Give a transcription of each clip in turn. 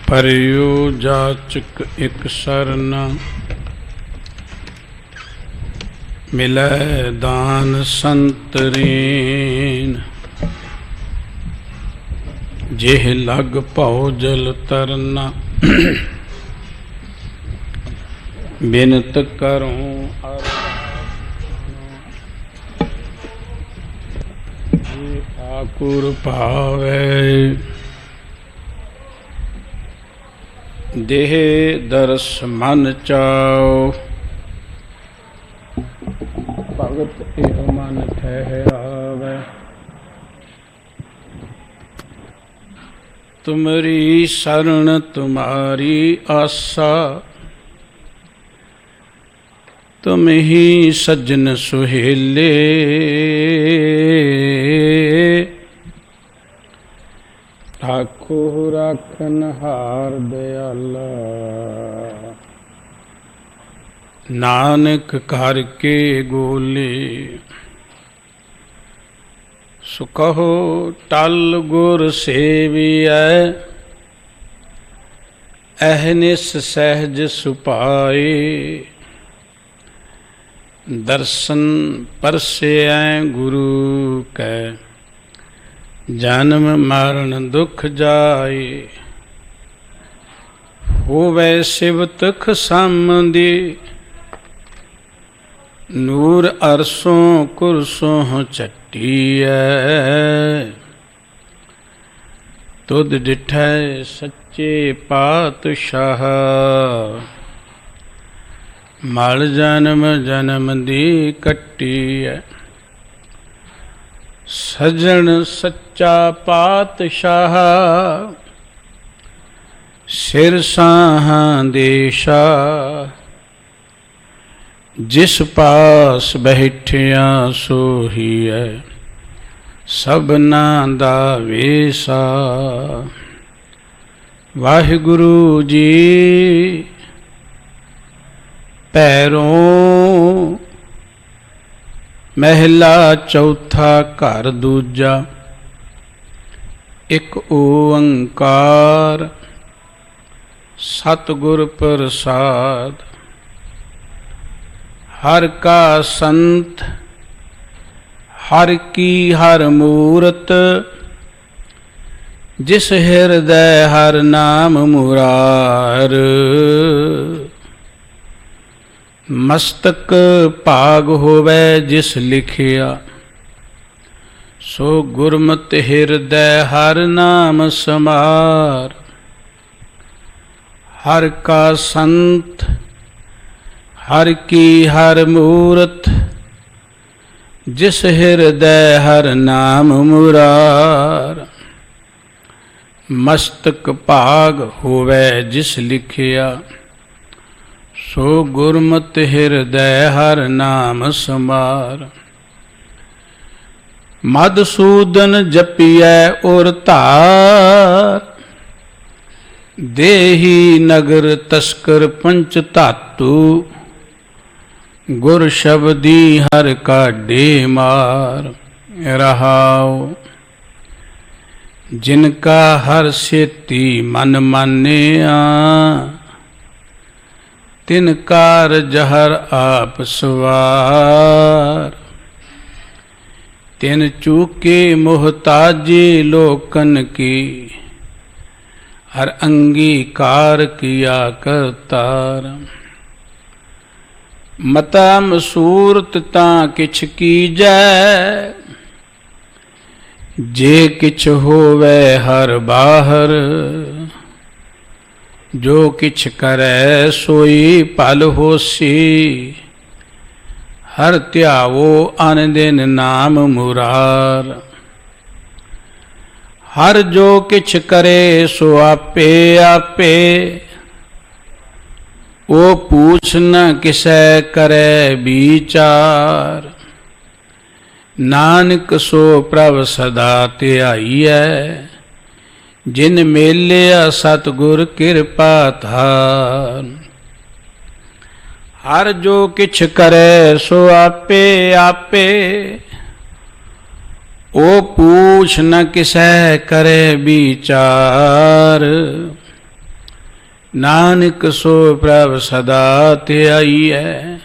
ਭਰਿਓ ਜਾਚਕ ਇਕ ਸਰਨਾ, ਮਿਲੈ ਦਾਨ ਸੰਤਰੀਨ। ਜਿਹ ਲਗ ਭਉ ਜਲ ਤਰਨਾ, ਬਿਨਤ ਕਰੂੰ ਜੇ ਆਕੁਰ ਭਾਵੈ। ਦੇਹ ਦਰਸ ਮਨ ਚਾਉ, ਭਗਤ ਇਹ ਮਨ ਠਹਿਰਾਵੈ। ਤੁਮਰੀ ਸਰਣ ਤੁਮਾਰੀ ਆਸਾ, ਤੁਮ ਹੀ ਸੱਜਣ ਸੁਹੇਲੇ। ਰਾਖੋ ਰਾਖਨਹਾਰ ਦਿਆਲਾ, ਨਾਨਕ ਘਰ ਕੇ ਗੋਲੇ। ਸੋ ਕਹੋ ਟਲ ਗੁਰ ਸੇਵੀਐ, ਅਹਨਿਸ ਸਹਿਜ ਸੁਪਾਏ। ਦਰਸ਼ਨ ਪਰਸੈ ਗੁਰੂ ਕੈ, ਜਨਮ ਮਰਨ ਦੁਖ ਜਾਏ। ਹੋਵੈ ਸਿਵਤਖ ਸੰਬੰਧੀ, ਨੂਰ ਅਰਸੋਂ ਕੁਰਸੋਂ ਚੱਟੀਐ। ਤੁਧ ਡਿਠੈ ਸੱਚੇ ਪਾਤਸ਼ਾਹ, ਮਲ ਜਨਮ ਜਨਮ ਦੀ ਕੱਟੀਐ। ਸਜਣ ਸੱਚਾ ਪਾਤਸ਼ਾਹ, ਸਿਰ ਸਾਹਾਂ ਦੇਸ਼ਾ। ਜਿਸ ਪਾਸ ਬੈਠਿਆ ਸੋਹੀਐ, ਸਭਨਾ ਦਾ ਵੇਸਾ। ਵਾਹਿਗੁਰੂ ਜੀ ਪੈਰੋਂ ਮਹਿਲਾ ਚੌਥਾ ਘਰ ਦੂਜਾ। ਇਕ ਓੰਕਾਰ ਸਤਿਗੁਰ ਪ੍ਰਸਾਦ। ਹਰ ਕਾ ਸੰਤ ਹਰ ਕੀ ਹਰ ਮੂਰਤ, ਜਿਸ ਹਿਰਦੈ ਹਰ ਨਾਮ ਮੁਰਾਰ। ਮਸਤਕ ਭਾਗ ਹੋਵੈ ਜਿਸ ਲਿਖਿਆ, ਸੋ ਗੁਰਮਤਿ ਹਿਰਦੈ ਹਰ ਨਾਮ ਸਮਾਰ। ਹਰ ਕਾ ਸੰਤ ਹਰ ਕੀ ਹਰ ਮੂਰਤ, ਜਿਸ ਹਿਰਦੈ ਹਰ ਨਾਮ ਮੁਰਾਰ। ਮਸਤਕ ਭਾਗ ਹੋਵੈ ਜਿਸ ਲਿਖਿਆ, ਸੋ ਗੁਰਮਤਿ ਹਿਰਦੈ ਹਰ ਨਾਮ ਸਮਾਰ। ਮਧਸੂਦਨ ਜਪੀਐ ਔਰ ਧਾਰ, ਦੇਹੀ ਨਗਰ ਤਸਕਰ ਪੰਚ ਧਾਤੂ। ਗੁਰ ਸ਼ਬਦੀ ਹਰ ਕਾਢੇ ਮਾਰ। ਰਹਾਉ ਜਿਨ ਕਾ ਹਰ ਸੇਤੀ ਮਨ ਮਾਨਿਆ, ਤਿਨ ਕਾਰਜ ਹਰ ਆਪ ਸਵਾਰ। ਤਿਨ ਚੂਕੇ ਮੁਹਤਾਜੀ ਲੋਕਨ ਕੀ, ਹਰ ਅੰਗੀਕਾਰ ਕੀਆ ਕਰਤਾਰ। ਮਤਾ ਮਸੂਰਤ ਤਾਂ ਕਿਛ ਕੀਜੈ, ਜੇ ਕਿਛ ਹੋਵੈ ਹਰ ਬਾਹਰ। ਜੋ ਕਿਛ ਕਰੈ ਸੋਈ ਭਲ ਹੋਸੀ, ਹਰ ਧਿਆਵੋ ਅਨ ਦਿਨ ਨਾਮ ਮੁਰਾਰ। ਹਰ ਜੋ ਕਿਛ ਕਰੇ ਸੋ ਆਪੇ ਆਪੇ, ਉਹ ਪੂਛ ਨ ਕਿਸੈ ਕਰੈ ਵਿਚਾਰ। ਨਾਨਕ ਸੋ ਪ੍ਰਭ ਸਦਾ ਧਿਆਈਐ, ਜਿਨ ਮੇਲਿਆ ਸਤਿਗੁਰ ਕਿਰਪਾ ਧਾਰ। ਹਰ ਜੋ ਕਿਛ ਕਰੈ ਸੋ ਆਪੇ ਆਪੇ, ਉਹ ਪੂਛ ਨ ਕਿਸੈ ਕਰੇ ਵਿਚਾਰ। नानक सो प्रभ सदा ध्याई है,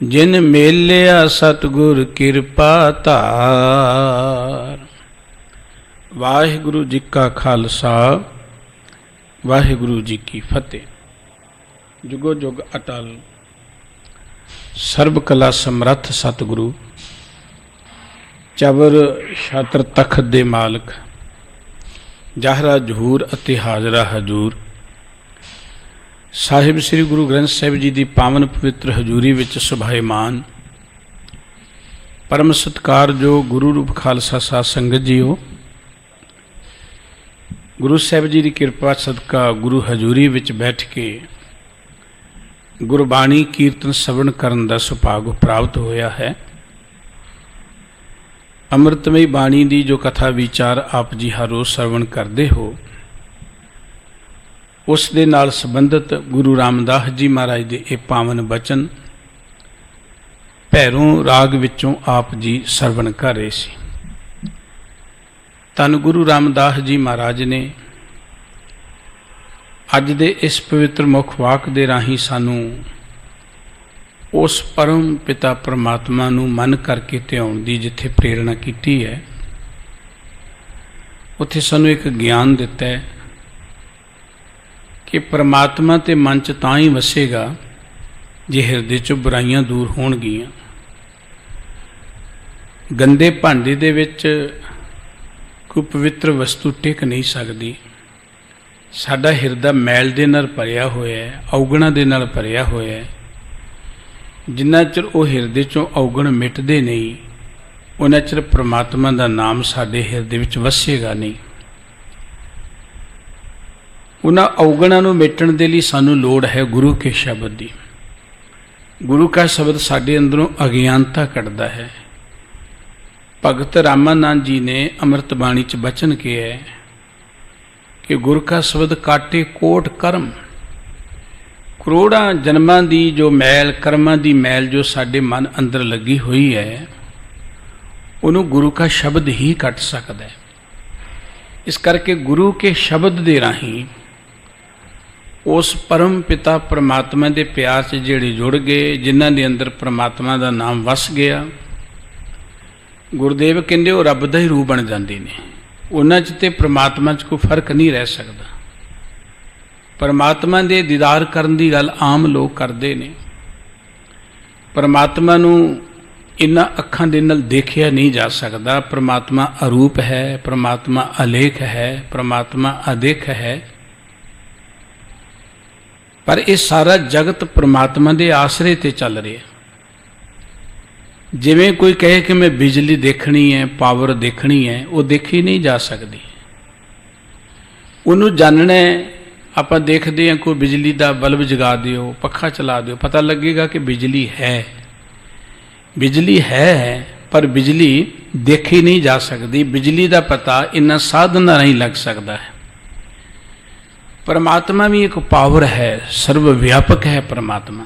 जिन मेलिया सतगुर किरपा धार। वाहिगुरु जी का खालसा, वाहिगुरु जी की फतेह। जुगो जुग अटल सर्ब कला समर्थ सतगुरु, चबर छात्र तखत दे मालक, जाहरा जहूर अते हाजरा हजूर, साहिब श्री गुरु ग्रंथ साहिब जी की पावन पवित्र हजूरी विच सुभाईमान परम सत्कार जो गुरु रूप खालसा साध संगत जीओ, गुरु साहिब जी की किरपा सदका गुरु हजूरी विच बैठ के गुरबाणी कीर्तन श्रवण करन दा सुभाग प्राप्त होया है। अमृतमयी बाणी की जो कथा विचार आप जी हर रोज़ श्रवण करते हो, उस दे नाल संबंधित गुरु रामदास जी महाराज के ये पावन बचन भैरों राग विचों आप जी श्रवण कर रहे सी। धन गुरु रामदास जी महाराज ने अज दे इस पवित्र मुख वाक दे राही सानू उस परम पिता परमात्मा नू मन करके ध्यान दी जिथे प्रेरणा की है, उत्थे सानू एक ज्ञान दिता है कि परमात्मा ते मन च तां ही वसेगा जे हिरदे चों बुराइयां दूर होणगियां। गंदे भांडे दे विच कोई पवित्र वस्तु टिक नहीं सकती। साडा हिरदा मैल दे नाल भरिया होया है, औगणा दे नाल भरिया होया है। जिन्ना चिर वो हिरदे चों औगण मिटदे नहीं, उन्ना चिर परमात्मा दा नाम साडे हिरदे विच वसेगा नहीं। उन्हां औगणां नूं मिटण दे लई सानू लोड़ है गुरु के शब्द दी। गुरु का शब्द साडे अंदरों अज्ञानता कढ़दा है। भगत रामानंद जी ने अमृत बाणी च बचन किया है कि गुरु का शब्द काटे कोट कर्म। करोड़ां जन्मां दी जो मैल, कर्मां दी मैल जो साडे मन अंदर लगी हुई है, उन्होंने गुरु का शब्द ही कट सकता है। इस करके गुरु के शब्द दे राही उस परम पिता परमात्मा के प्यार से जेड़े जुड़ गए, जिन्हां दे अंदर परमात्मा का नाम वस गया, गुरुदेव कहंदे वो रब दा ही रूप बन जाते हैं। उन्हां च ते परमात्मा च कोई फर्क नहीं रह सकता। परमात्मा दे दीदार करन दी गल आम लोग करते हैं। परमात्मा नूं इन्हां अखां दे नाल देखिया नहीं जा सकता। परमात्मा अरूप है, परमात्मा अलेख है, परमात्मा अदेख है। पर यह सारा जगत परमात्मा के आसरे ते चल रहा है। जिवें कोई कहे कि मैं बिजली देखनी है, पावर देखनी है, वो देखी नहीं जा सकती। उन्होंने जानना है, आप देखते हैं कोई बिजली का बल्ब जगा दियो, पखा चला दियो, पता लगेगा कि बिजली है। बिजली है पर बिजली देखी नहीं जा सकती। बिजली का पता इन्ना साधन नहीं लग सकता है। परमात्मा भी एक पावर है, सर्वव्यापक है परमात्मा।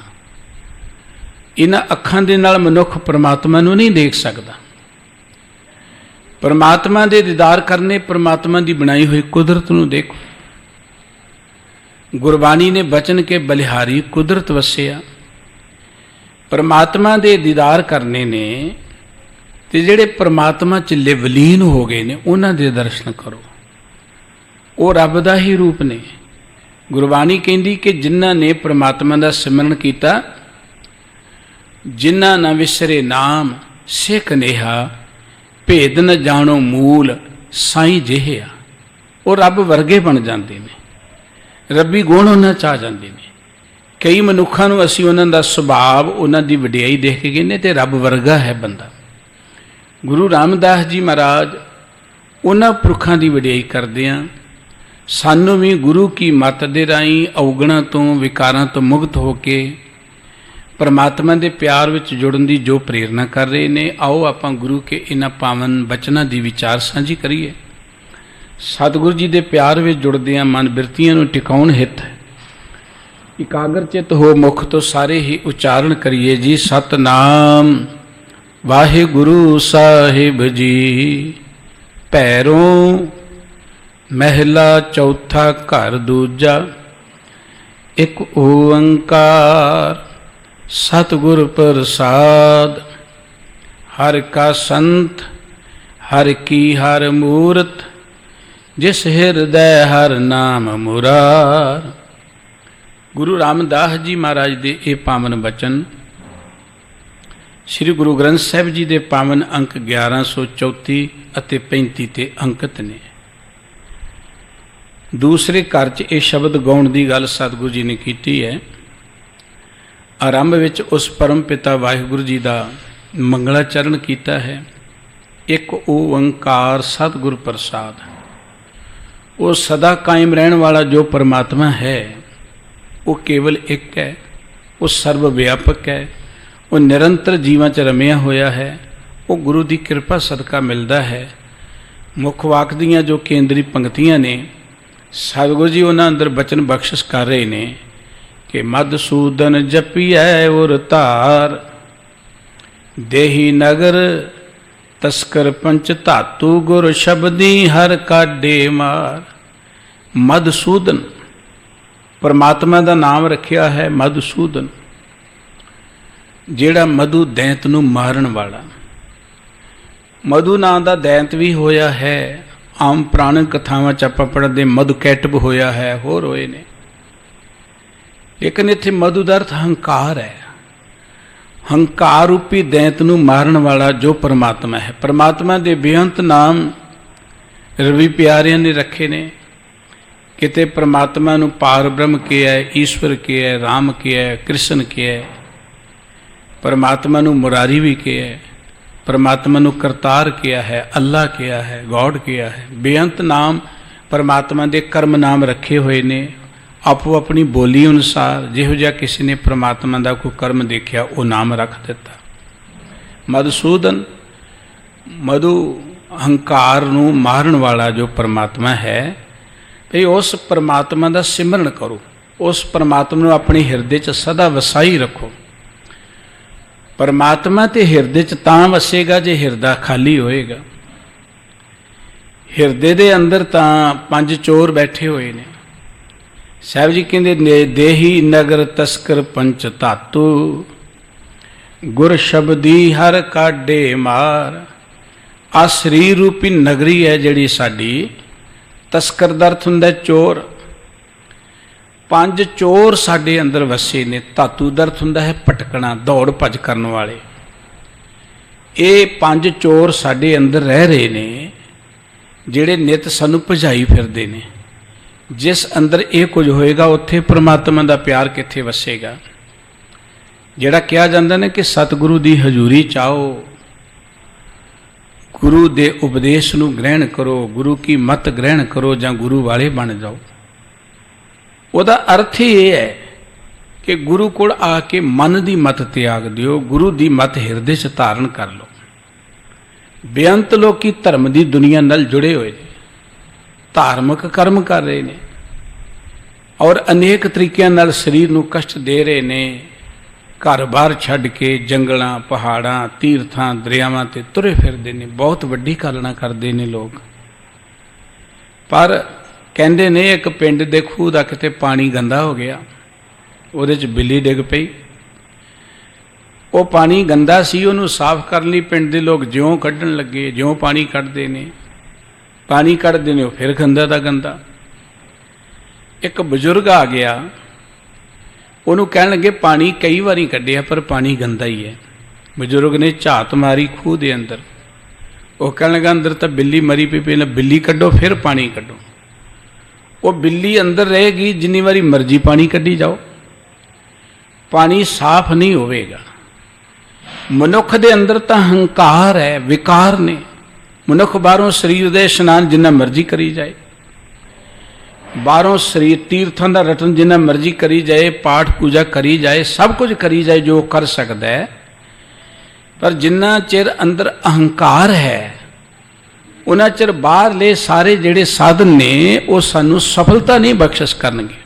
इन्हां अखां दे नाल मनुख परमात्मा नूं नहीं देख सकता। परमात्मा दे दीदार करने परमात्मा की बनाई हुई कुदरत नूं देखो। गुरबाणी ने बचन के बलिहारी कुदरत वसिया। परमात्मा दे दीदार करने ने ते जिहड़े परमात्मा च लिवलीन हो गए ने, उन्हां दे दर्शन करो। वो रब दा ही रूप ने। गुरबाणी कहती कि जिन्हां ने परमात्मा का सिमरन किया, जिन्हां न विसरे नाम सिख नेहा, भेद न जानो मूल साईं जिहिया। वो रब वर्गे बन जाते हैं। रबी गुण उन्हां च आ जाते हैं। कई मनुखों को असी उन्हां दा सुभाव, उन्हां दी वडियाई देख के कहने ते रब वर्गा है बंदा। गुरु रामदास जी महाराज उन्हां पुरखां दी वडियाई करदे आ। सानू भी गुरु की मत दे राही औगणा तो, विकारां तो मुक्त होके परमात्मा के प्यार विच जुड़न की जो प्रेरणा कर रहे ने, आओ आपां गुरु के इन्हां पावन बचनां दी विचार साझी करिए। सतगुरु जी के प्यार विच जुड़दियां मन बिरतियां नूं टिकाउण हित इकागर चित हो मुख तो सारे ही उच्चारण करिए जी। सतनाम वाहिगुरु साहिब जी। पैरों महला चौथा घर दूजा, एक ओंकार सतगुर प्रसाद। हर का संत हर की हर मूरत, जिस हृदय हर नाम मुरार। गुरु रामदास जी महाराज दे ये पावन बचन श्री गुरु ग्रंथ साहिब जी दे पावन अंक 1134 ਅਤੇ 35 ਤੇ अंकित ने। दूसरे घर च ये शब्द गाउण की गल सतगुरु जी ने की है। आरंभ विच उस परम पिता वाहिगुरु जी का मंगलाचरण किया है। एक ओंकार सतगुर प्रसाद, वो सदा कायम रहने वाला जो परमात्मा है वो केवल एक है, वो सर्वव्यापक है, वो निरंतर जीवन च रमिया होया है, वो गुरु की कृपा सदका मिलता है। मुख वाक दियाँ जो केंद्री पंक्तियां ने सतगुरु जी उन्होंने अंदर बचन बख्शिश कर रहे हैं कि मधुसूदन जपिया उर धार, देही नगर तस्कर पंच धातु, गुर शब्दी हर काडे मार। मधुसूदन परमात्मा का नाम रखिया है मधुसूदन, जेड़ा मधु दैंत नूं मारन वाला। मधु नाम का दैंत भी होया है। आम पुराण कथावां च आपां पढ़दे मधु कैटब होया है, होर होए ने। लेकिन इत्थे मधु दा अर्थ हंकार है। हंकार रूपी दैंत नूं मारन वाला जो परमात्मा है। परमात्मा दे बेअंत नाम रवि प्यारियां ने रखे ने। किते परमात्मा नूं पार ब्रह्म किया है, ईश्वर किया है, राम किया है, कृष्ण किया है। परमात्मा नूं मुरारी भी किया है, परमात्मा नूं करतार किया है, अल्लाह किया है, गॉड किया है। बेअंत नाम परमात्मा दे कर्म नाम रखे हुए ने। आपो अपनी बोली अनुसार जिहो जिहा किसी ने परमात्मा का कोई कर्म देखा वो नाम रख दिता। मधुसूदन, मधु हंकार नूं मारन वाला जो परमात्मा है, भई उस परमात्मा का सिमरन करो, उस परमात्मा नूं अपने हिरदे च सदा वसाई रखो। परमात्मा ते हिरदे च तां वसेगा जे हिरदा खाली होएगा। हिरदे दे अंदर तां 5 चोर बैठे हुए ने। साहब जी कहते देही नगर तस्कर पंच धातु, गुर शब्दी हर काडे मार। आ शरीर रूपी नगरी है जिहड़ी साडी। तस्कर दा अर्थ हुंदा चोर। 5 चोर साडे अंदर वसे ने। धातु दा अर्थ हुंदा है भटकना, दौड़ भज करन वाले। ये 5 चोर साडे अंदर रह रहे ने, जिहड़े नित सानू भजाई फिरदे ने। जिस अंदर ये कुछ होएगा उत्थे परमात्मा का प्यार कित्थे वसेगा। जिहड़ा कहा जाता है कि सतगुरु की हजूरी चाहो, गुरु के उपदेश नूं ग्रहण करो, गुरु की मत ग्रहण करो, जां गुरु वाले बन जाओ। ਉਹਦਾ अर्थ ही ये है कि गुरु कोल आके मन की मत त्याग दिओ, गुरु की मत हिरदे च धारण कर लो। बेअंत लोकी धर्म की दुनिया नाल जुड़े हुए ने, धार्मिक कर्म कर रहे हैं और अनेक तरीकों नाल शरीर नूं कष्ट दे रहे ने। घर बार छड्ड के जंगलों, पहाड़ों, तीर्थां, दरियावां ते तुरे फिरदे ने। बहुत वड्डी गल्लां करदे ने लोग। पर कहते ने एक पिंड दे खूह का किते पानी गंदा हो गया, उहदे च बिल्ली डिग पई। वो पानी गंदा सी, उहनूं साफ करन लई पिंड दे लोग ज्यों कड्ढण लगे, ज्यों पानी कढ़दे ने, पानी कढ़दे ने, फिर गंदा दा गंदा। एक बजुर्ग आ गया, उहनूं कहण लगे पानी कई वारी कढ़िया पर पानी गंदा ही है। बजुर्ग ने झात मारी खूह दे अंदर। वो कहण लगा अंदर तो बिल्ली मरी पई, पहले बिल्ली कढ़ो फिर पानी कढ़ो। वो बिल्ली अंदर रहेगी, जिन्नी वारी मर्जी पानी कढ़ी जाओ, पानी साफ नहीं होवेगा। मनुख दे अंदर तो हंकार है, विकार ने। मनुख बाहरों शरीर दे इशनान जिन्ना मर्जी करी जाए, बाहरों शरीर तीर्थां दा रटन जिन्ना मर्जी करी जाए, पाठ पूजा करी जाए, सब कुछ करी जाए जो कर सकता है, पर जिन्ना चिर अंदर अहंकार है उन्ना चिर बाहरले सारे जिहड़े साधन ने वो सानू सफलता नहीं बख्शिश करनगे।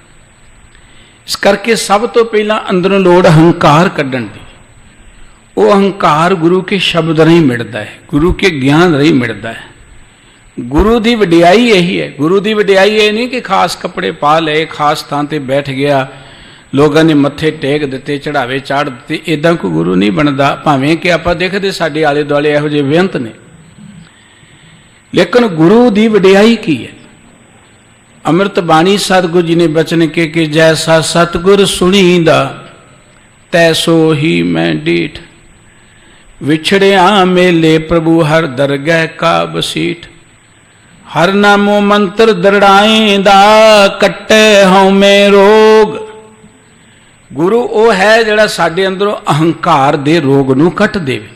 इस करके सब तो पहला अंदरों लोड़ अहंकार कड्ढण दी। वो अहंकार गुरु के शब्द नहीं मिलता है, गुरु के ज्ञान नहीं मिलता है। गुरु की वडियाई यही है। गुरु की वडियाई ये नहीं कि खास कपड़े पा ले, खास थां ते बैठ गया, लोगों ने मत्थे टेक दिते, चढ़ावे चाढ़ दिते। इदां कोई गुरु नहीं बनता, भावें कि आपां देखदे साडे आले दुआले इहो जिहे बेअंत ने, लेकिन गुरु की वडियाई की है। अमृत बाणी सतगुरु जी ने बचन के कि जैसा सतगुर सुनीदा तैसो ही मैं डीठ, विछड़िया मेले प्रभु हर दरगह का बसीठ, हर नामो मंत्र दरड़ाएंदा कट्टे हउमे रोग। गुरु वो है जिहड़ा साडे अंदरों अहंकार दे रोग नूं कट देवे।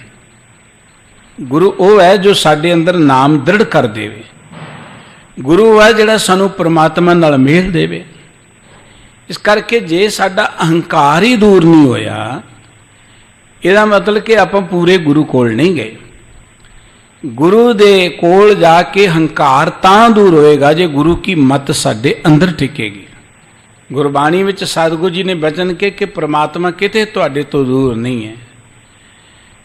गुरु वो है जो साडे अंदर नाम दृढ़ कर देवे। गुरु है जिहड़ा सानू परमात्मा नाल मेल देवे। इस करके जे साडा अहंकार ही दूर नहीं होया, इहदा मतलब कि आपां पूरे गुरु कोल नहीं गए। गुरु दे कोल जाके हंकार तां दूर होएगा जे गुरु की मत साडे अंदर टिकेगी। गुरबाणी विच सतगुरु जी ने बचन के कि परमात्मा किते तुहाडे तो दूर नहीं है,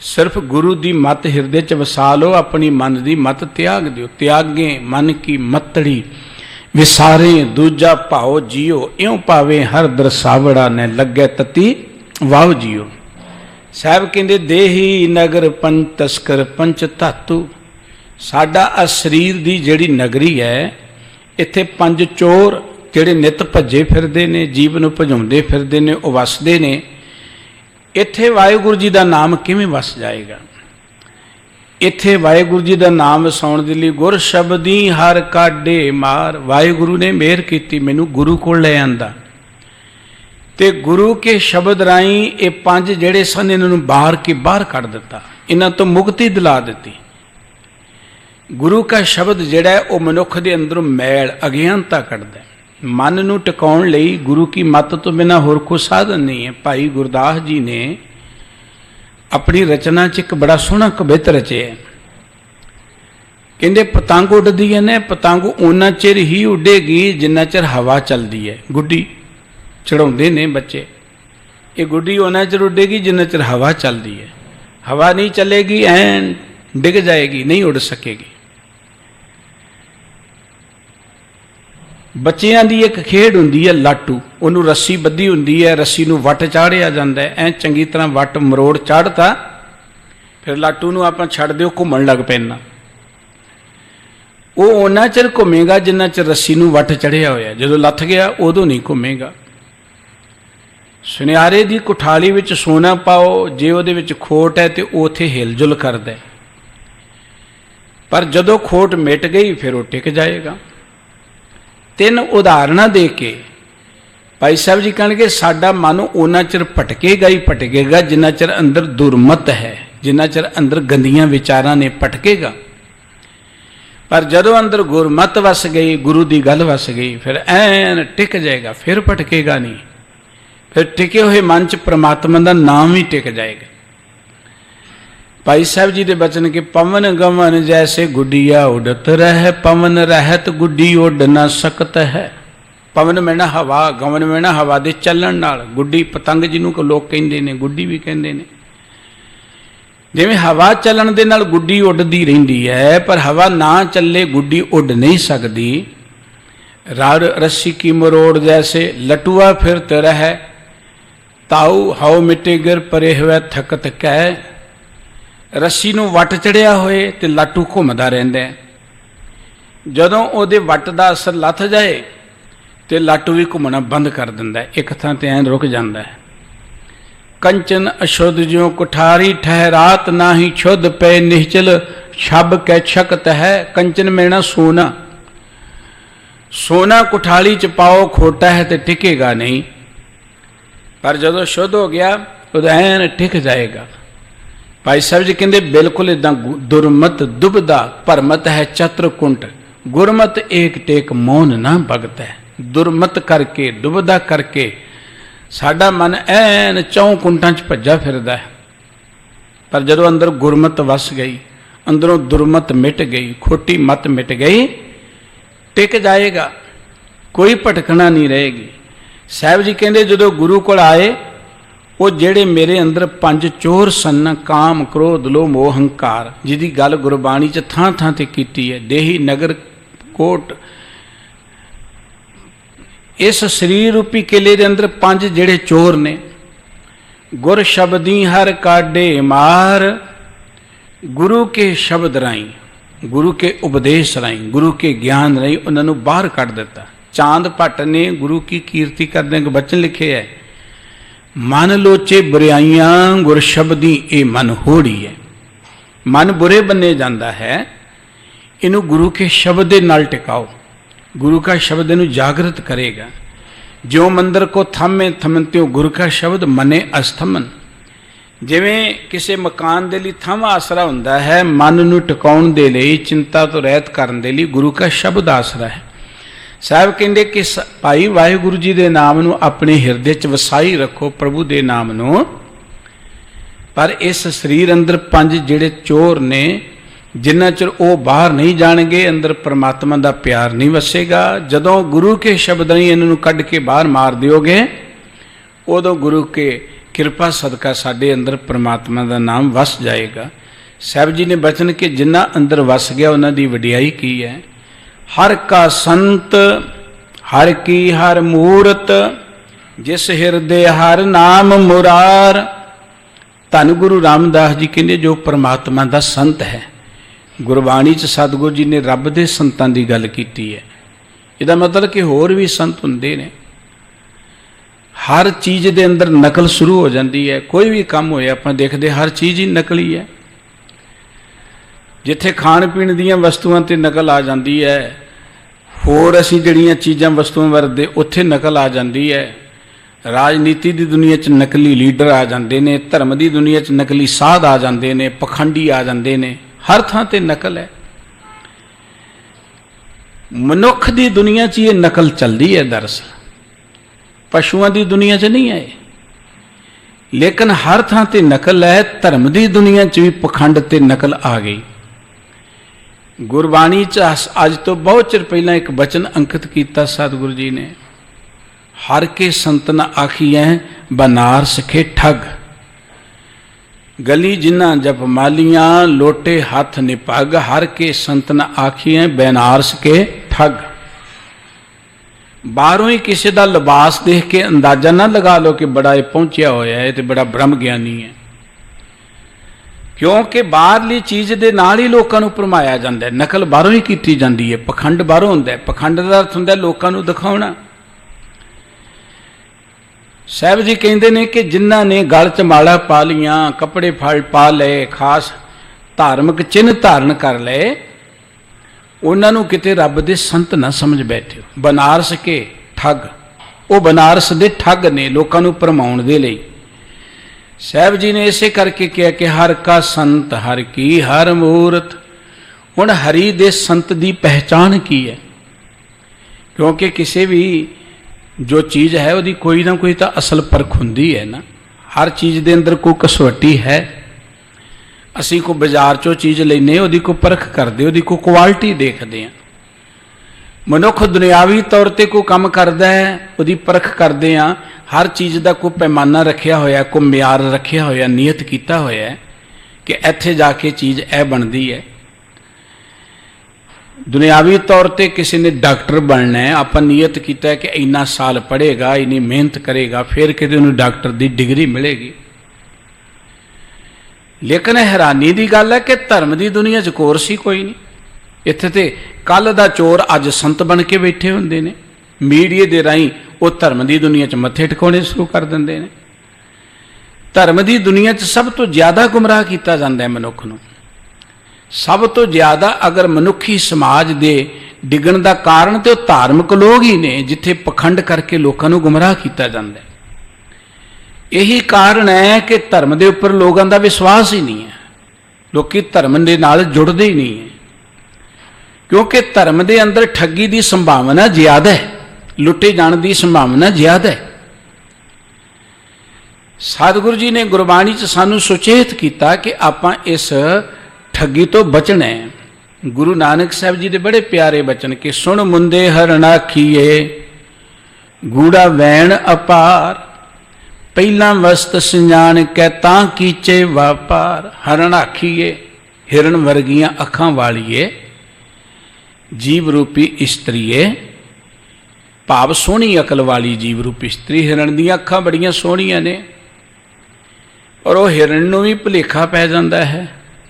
सिर्फ गुरु की मत हिरदे च वसा लो, अपनी मन की मत त्याग दिओ। त्यागे मन की मतड़ी विसारे दूजा भाओ जियो, इउं पावे हर दरसावड़ा ने लगे तती वाव जियो। साहब कहते देही नगर पंच तस्कर पंच धातु। साडा आ शरीर की जिहड़ी नगरी है, इत्थे पंज चोर जिहड़े नित भज्जे फिरदे ने, जीव नूं भजाउंदे फिरदे ने, वो वसदे ने। इत्थे वाहिगुरू जी का नाम किवें वस जाएगा? इत्थे वाहिगुरू जी का नाम वसाउण दे लई गुर शब्दी हर काढे मार। वाहिगुरू ने मेहर कीती, मैनूं गुरु कोल ले आंदा ते गुरु के शब्द राई ये पंज जिहड़े सन इन्हां नूं बाहर के बाहर कढ दिता, इन्हां तो मुक्ति दिला दी। गुरु का शब्द जिहड़ा है वो मनुख दे अंदरों मैल अज्ञानता कढदा है। मन नूं टिकाउण लई गुरु की मत तो बिना होर कोई साधन नहीं है। भाई गुरदास जी ने अपनी रचना च एक बड़ा सोहना कवित रचिया। कहंदे पतंग उड़दी है ने, पतंग उन्ना चिर ही उड़ेगी जिन्ना चिर हवा चलदी है। गुड्डी चढ़ाउंदे ने बच्चे, ये गुड्डी उन्ना चिर उड़ेगी जिन्ना चिर हवा चलदी है। हवा नहीं चलेगी ऐन डिग जाएगी, नहीं उड़ सकेगी। बच्चियां दी एक खेड हुंदी है लाटू, उन्हों रस्सी बधी हुंदी है, रस्सी नूं वट चाढ़िया जांदा है। ऐ चंगी तरह वट मरोड़ चाढ़ता, फिर लाटू नूं आपां छड्ड दिओ घुम्मण लग पैना। वो उन्ना चिर घुमेगा जिन्ना चिर रस्सी नूं वट चढ़िया होया, जदों लथ गया उदों नहीं घुमेगा। सुनियारे दी कुठाली विच सोना पाओ, जे उहदे विच खोट है तो उत्थे हिलजुल करदा है, पर जदों खोट मिट गई फिर वो टिक जाएगा। तीन उदाहरण दे के भाई साहब जी कहणगे साडा मन उन्ना चिर भटकेगा ही भटकेगा जिन्ना चिर अंदर दुर्मत है, जिन्ना चिर अंदर गंदियां विचारां ने भटकेगा। पर जदों अंदर गुरमत वस गई, गुरु की गल वस गई, फिर ऐन टिक जाएगा, फिर भटकेगा नहीं। फिर टिके हुए मन च परमात्मा का नाम ही टिक जाएगा। भाई साहब जी के बचन के पवन गवन जैसे गुडिया उड़त रह, पवन रहत गुड्डी उड़ न सकत है। पवन में ना हवा, गवन में ना हवा दे चलन नाल। गुड्डी पतंग जिन्हों को लोग कहते हैं, गुड्डी भी कहते हैं। जिवें हवा चलन दे नाल गुड्डी उड़दी रहिंदी है, पर हवा ना चले गुड्डी उड़ नहीं सकती। रार रस्सी की मरोड़ जैसे लटुआ फिरत रह, ताऊ हाउ मिटे गिर परे हुए थकत कै। रस्सी नूं वट चढ़िया होए ते लाटू घुमदा रहिंदा है, जदों उहदे वट दा असर लथ जाए ते लाटू भी घुमना बंद कर दिंदा है, एक थां ते ऐन रुक जांदा है। कंचन अशुद्ध ज्यों कुठारी ठहरात नाही शुद्ध पे निश्चल छब कै छकत है। कंचन में ना सोना, सोना कुठाली च पाओ खोटा है तो टिकेगा नहीं, पर जदों शुद्ध हो गया उदों ऐन टिक जाएगा। भाई साहब जी कहते बिल्कुल इदा दुर्मत दुबदा भरमत है चत्रकुंट, गुरमत एक टेक मौन ना भगत है। दुर्मत करके दुबदा करके साडा मन ऐन चौं कुंटां च भज्जा फिरदा है, पर जदों अंदर गुरमत वस गई, अंदरों दुर्मत मिट गई, खोटी मत मिट गई, टिक जाएगा, कोई भटकना नहीं रहेगी। साहब जी कहते जदों गुरु कोल आए, वो जेड़े मेरे अंदर पंज चोर सन, काम क्रोध लोभ मोह हंकार, जिहदी गल गुरबाणी च थां थां ते कीती है। देही नगर कोट इस शरीर रूपी किले के अंदर 5 जिहड़े चोर ने, गुर शब्दी हर काढे मार, गुरु के शब्द राई, गुरु के उपदेश राई, गुरु के ज्ञान राई उन्होंने बाहर कढ़ दिता। चांद भट्ट ने गुरु की कीर्ति करने के बचन लिखे है, मन लोचे बुराइयां गुर शब्दी ए मन होड़ी है। मन बुरे बने जाता है, इनू गुरु के शब्द दे नाल टिकाओ, गुरु का शब्द इनू जागृत करेगा। जो मंदिर को थमे थमनत्यो गुरु का शब्द मने अस्थमन। जिवें किसी मकान दे लई थम आसरा हुंदा है, मन नू टिकाउण दे लई, चिंता तो रहत करन दे लई गुरु का शब्द आसरा है। साहब कहंदे कि भाई वाहिगुरु जी दे नाम नू अपने हिरदे च वसाई रखो, प्रभु दे नाम नू। पर इस शरीर अंदर 5 जिहड़े चोर ने, जिन्ना चिर वो बाहर नहीं जाणगे, अंदर परमात्मा दा प्यार नहीं वसेगा। जदों गुरु के शब्द नहीं इन्हां कढ़ के बाहर मार दिओगे, उदों गुरु के किरपा सदका साडे अंदर परमात्मा दा नाम वस जाएगा। साहब जी ने बचन के जिन्ना अंदर वस गया उन्हां दी वडियाई की है। हर का संत हर की हर मूरत, जिस हिरदे हर नाम मुरार। धन गुरु रामदास जी कहते जो परमात्मा दा संत है, गुरबाणी च सतगुरु जी ने रब दे संतां दी गल कीती है। इहदा मतलब कि होर भी संत हुंदे ने। हर चीज़ दे अंदर नकल शुरू हो जाती है। कोई भी काम होए आपां देखदे हर चीज़ ही नकली है। जिथे खाण पीण दीयां वस्तुआं ते नकल आ जाती है, होर असीं जिहड़ियां चीज़ां वस्तुआं वरतदे उत्थे नकल आ जाती है। राजनीति की दुनिया च नकली लीडर आ जाते हैं, धर्म की दुनिया च नकली साध आ जाते हैं, पखंडी आ जाते हैं, हर थां ते नकल है। मनुख की दुनिया च ये नकल चलती है, दरअसल पशुओं की दुनिया च नहीं है, लेकिन हर थां ते नकल है। धर्म की दुनिया च भी पखंड ते नकल आ गई। गुरबाणी च अज तो बहुत चिर पहला एक बचन अंकित किया सतगुरु जी ने, हर के संत न आखिए बनारस के ठग, गली जिन्ना जप मालियां लोटे हाथ निपग, हर के संत न आखिए बनारस के ठग। बाहरों ही किसी का लिबास देख के अंदाजा ना लगा लो कि बड़ा पहुंचा होया है तो बड़ा ब्रह्म ज्ञानी है, क्योंकि बाहरली चीज़ के नाल ही लोगों को भरमाया जाता है। नकल बाहरों ही की जाती है, पखंड बाहरों होंदा है। पखंड का अर्थ होंदा लोगों को दिखाना। साहब जी कहते हैं कि जिन्हों ने गल च माला पा लिया, कपड़े फल पा ले, खास धार्मिक चिन्ह धारण कर ले, उन्होंने किते रब दे संत ना समझ बैठे। बनारस के ठग, वो बनारस दे ठग ने लोगों को भरमाउण दे लई। साहब जी ने इसे करके कहा कि हर का संत हर की हर मूरत। हुण हरि दे संत की पहचान की है, क्योंकि किसी भी जो चीज़ है वो कोई ना कोई तो असल परख हुंदी है ना। हर चीज़ के अंदर कोई कसौटी है। असी को बाजार चो चीज़ लेने वो को परख करते, वो को क्वालिटी देखते हैं। मनुख दुनियावी तौर पर कोई काम करता है, वो परख करते हैं। हर चीज़ का कोई पैमाना रखा होया, कोई म्यार रखा होया, नियत किया होया कि इत्थे जाके चीज़ ए बनती है। दुनियावी तौर पर किसी ने डॉक्टर बनना है, आप नियत किया है कि इन्ना साल पढ़ेगा, इन्नी मेहनत करेगा, फिर किसी उन्हें डॉक्टर की डिग्री मिलेगी। लेकिन हैरानी की गल है कि धर्म की दुनिया च कोर्स ही कोई नहीं। इत्थे ते कल दा चोर अज संत बन के बैठे होंदे ने। मीडिया के राही वो धर्म की दुनिया च मत्थे टिकाने शुरू कर देंदे ने। धर्म की दुनिया च सब तो ज़्यादा गुमराह किया जाता है मनुख नूं। सब तो ज़्यादा अगर मनुखी समाज के डिगण का कारण तो धार्मिक लोग ही ने, जिथे पखंड करके लोगों को गुमराह किया जाता है। यही कारण है कि धर्म के उपर लोगों का विश्वास ही नहीं है। लोग धर्म के नाल जुड़ते ही नहीं है, क्योंकि धर्म के अंदर ठगी की संभावना ज़्यादा है, लुटे जाने की संभावना ज़्यादा है। सतगुरु जी ने गुरबाणी च सानू सुचेत किया कि आपां इस ठगी तो बचना है। गुरु नानक साहब जी के बड़े प्यारे बचन कि सुन मुंदे हरणाखीए गूढ़ा वैण अपार, पहला वस्त संजान कै तां कीचे वापार। हरणाखीए हिरण वर्गियां अखां वालीए, जीव रूपी इस्त्रीए, भाव सोहनी अकल वाली जीव रूपी इस्त्री। हिरण दीयां अखां बड़ियां सोहणियां ने, और वो हिरण नूं भी भुलेखा पै जांदा है।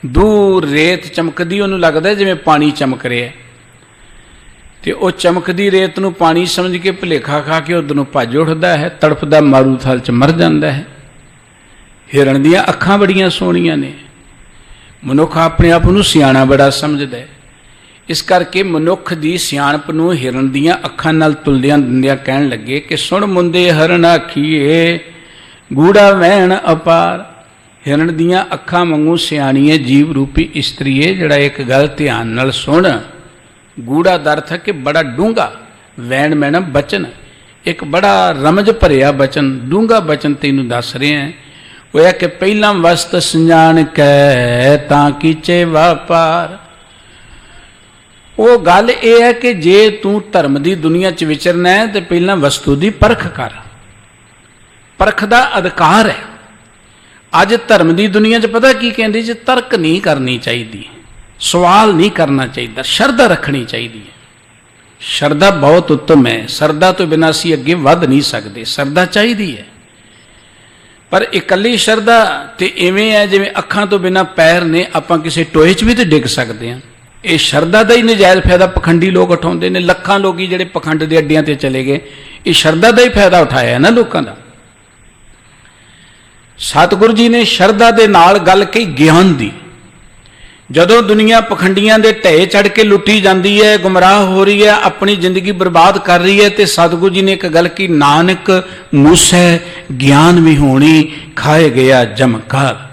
दूर रेत चमकदी, उहनूं लगदा जिवें पानी चमक रिहा, ते वो चमकदी रेत नूं पानी समझ के भुलेखा खा के उधर नूं भज उठदा है, तड़फदा मारूथल च मर जांदा है। हिरण दीयां अखां बड़ियां सोहणियां ने। मनुख अपने आप नूं सियाणा बड़ा समझदा है, इस करके मनुख दी सियाणप नूं हिरण दीयां अखां नाल तुलदियां दिंदियां कहण लगे कि सुण मुंदे हरण आखीए गूड़ा वहण अपार। हिरण दीयां अखां वांगू सियाणीए जीव रूपी इस्त्रीए, जिहड़ा एक गल ध्यान नाल सुण। गूड़ा दा अर्थ है कि बड़ा डूंगा, वैण मैना बचन, एक बड़ा रमज भरिया बचन, डूंगा बचन तैनूं दस रहे हैं। वो है कि पहला वस्त संजान कै तां कीचे वापार। वो गल ये है कि जे तू धर्म की दुनिया च विचरना है तो पहला वस्तु की परख कर। परख का अधिकार है। अज धर्म की दुनिया च पता की कहते जी, तर्क नहीं करनी चाहिए, सवाल नहीं करना चाहिए, शरधा रखनी चाहिए। शरधा बहुत उत्तम है, शरधा तो बिना असी अगे वध नहीं सकते, शरधा चाहिए है। पर इकली शरधा तो इवें है जिवें अखां तो बिना पैर ने, आपां किसी टोए च भी तो डिग सकते हैं। ये शरधा का ही नजायज़ फायदा पखंडी लोग उठाते हैं। लखां लोग जिहड़े पखंड के अड्डियां ते चले गए, ये शरधा का ही फायदा उठाया है ना लोगों का। सतगुरु जी ने शरधा के नाल गल कही ज्ञान दी। जदों दुनिया पखंडियां दे ढे चढ़ के लुटी जाती है, गुमराह हो रही है, अपनी जिंदगी बर्बाद कर रही है, तो सतगुरु जी ने एक गल की, नानक मूसै ज्ञान विहूणी खाए गया जमकाल।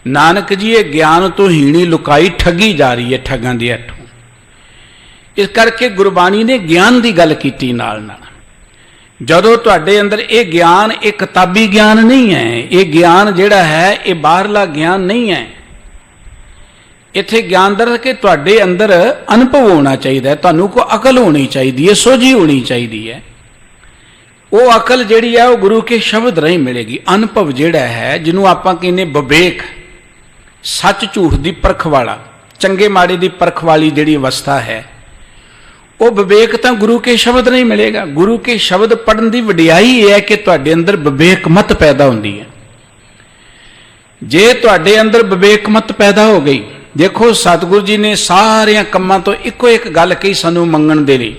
नानक जी ये ज्ञान तो हीणी लुकाई ठगी जा रही है ठगां दे हथों। इस करके गुरबाणी ने ज्ञान की गल की नाल नाल। जदों तुहाडे अंदर ये ज्ञान, ये किताबी ज्ञान नहीं है, ये ज्ञान जिहड़ा है ये बाहरला ज्ञान नहीं है। इत्थे ज्ञान दर के तुहाडे अंदर अनुभव होना चाहिए, तुहानूं को अकल होनी चाहिए है, सोझी होनी चाहिए है। वो अकल जिहड़ी है वो गुरु के शब्द राहीं मिलेगी। अनुभव जिहड़ा है, जिन्हों आपां कहने विवेक, सच झूठ की परख वाला, चंगे माड़े की परख वाली जिहड़ी अवस्था है, वो विवेक तो गुरु के शब्द नहीं मिलेगा। गुरु के शब्द पढ़न की वडियाई यह है कि तुहाडे अंदर विवेक मत पैदा होती है। जे तुहाडे अंदर विवेक मत पैदा हो गई, देखो सतगुरु जी ने सारिया कामां तो इको एक गल कही सानू मंगण दे लई।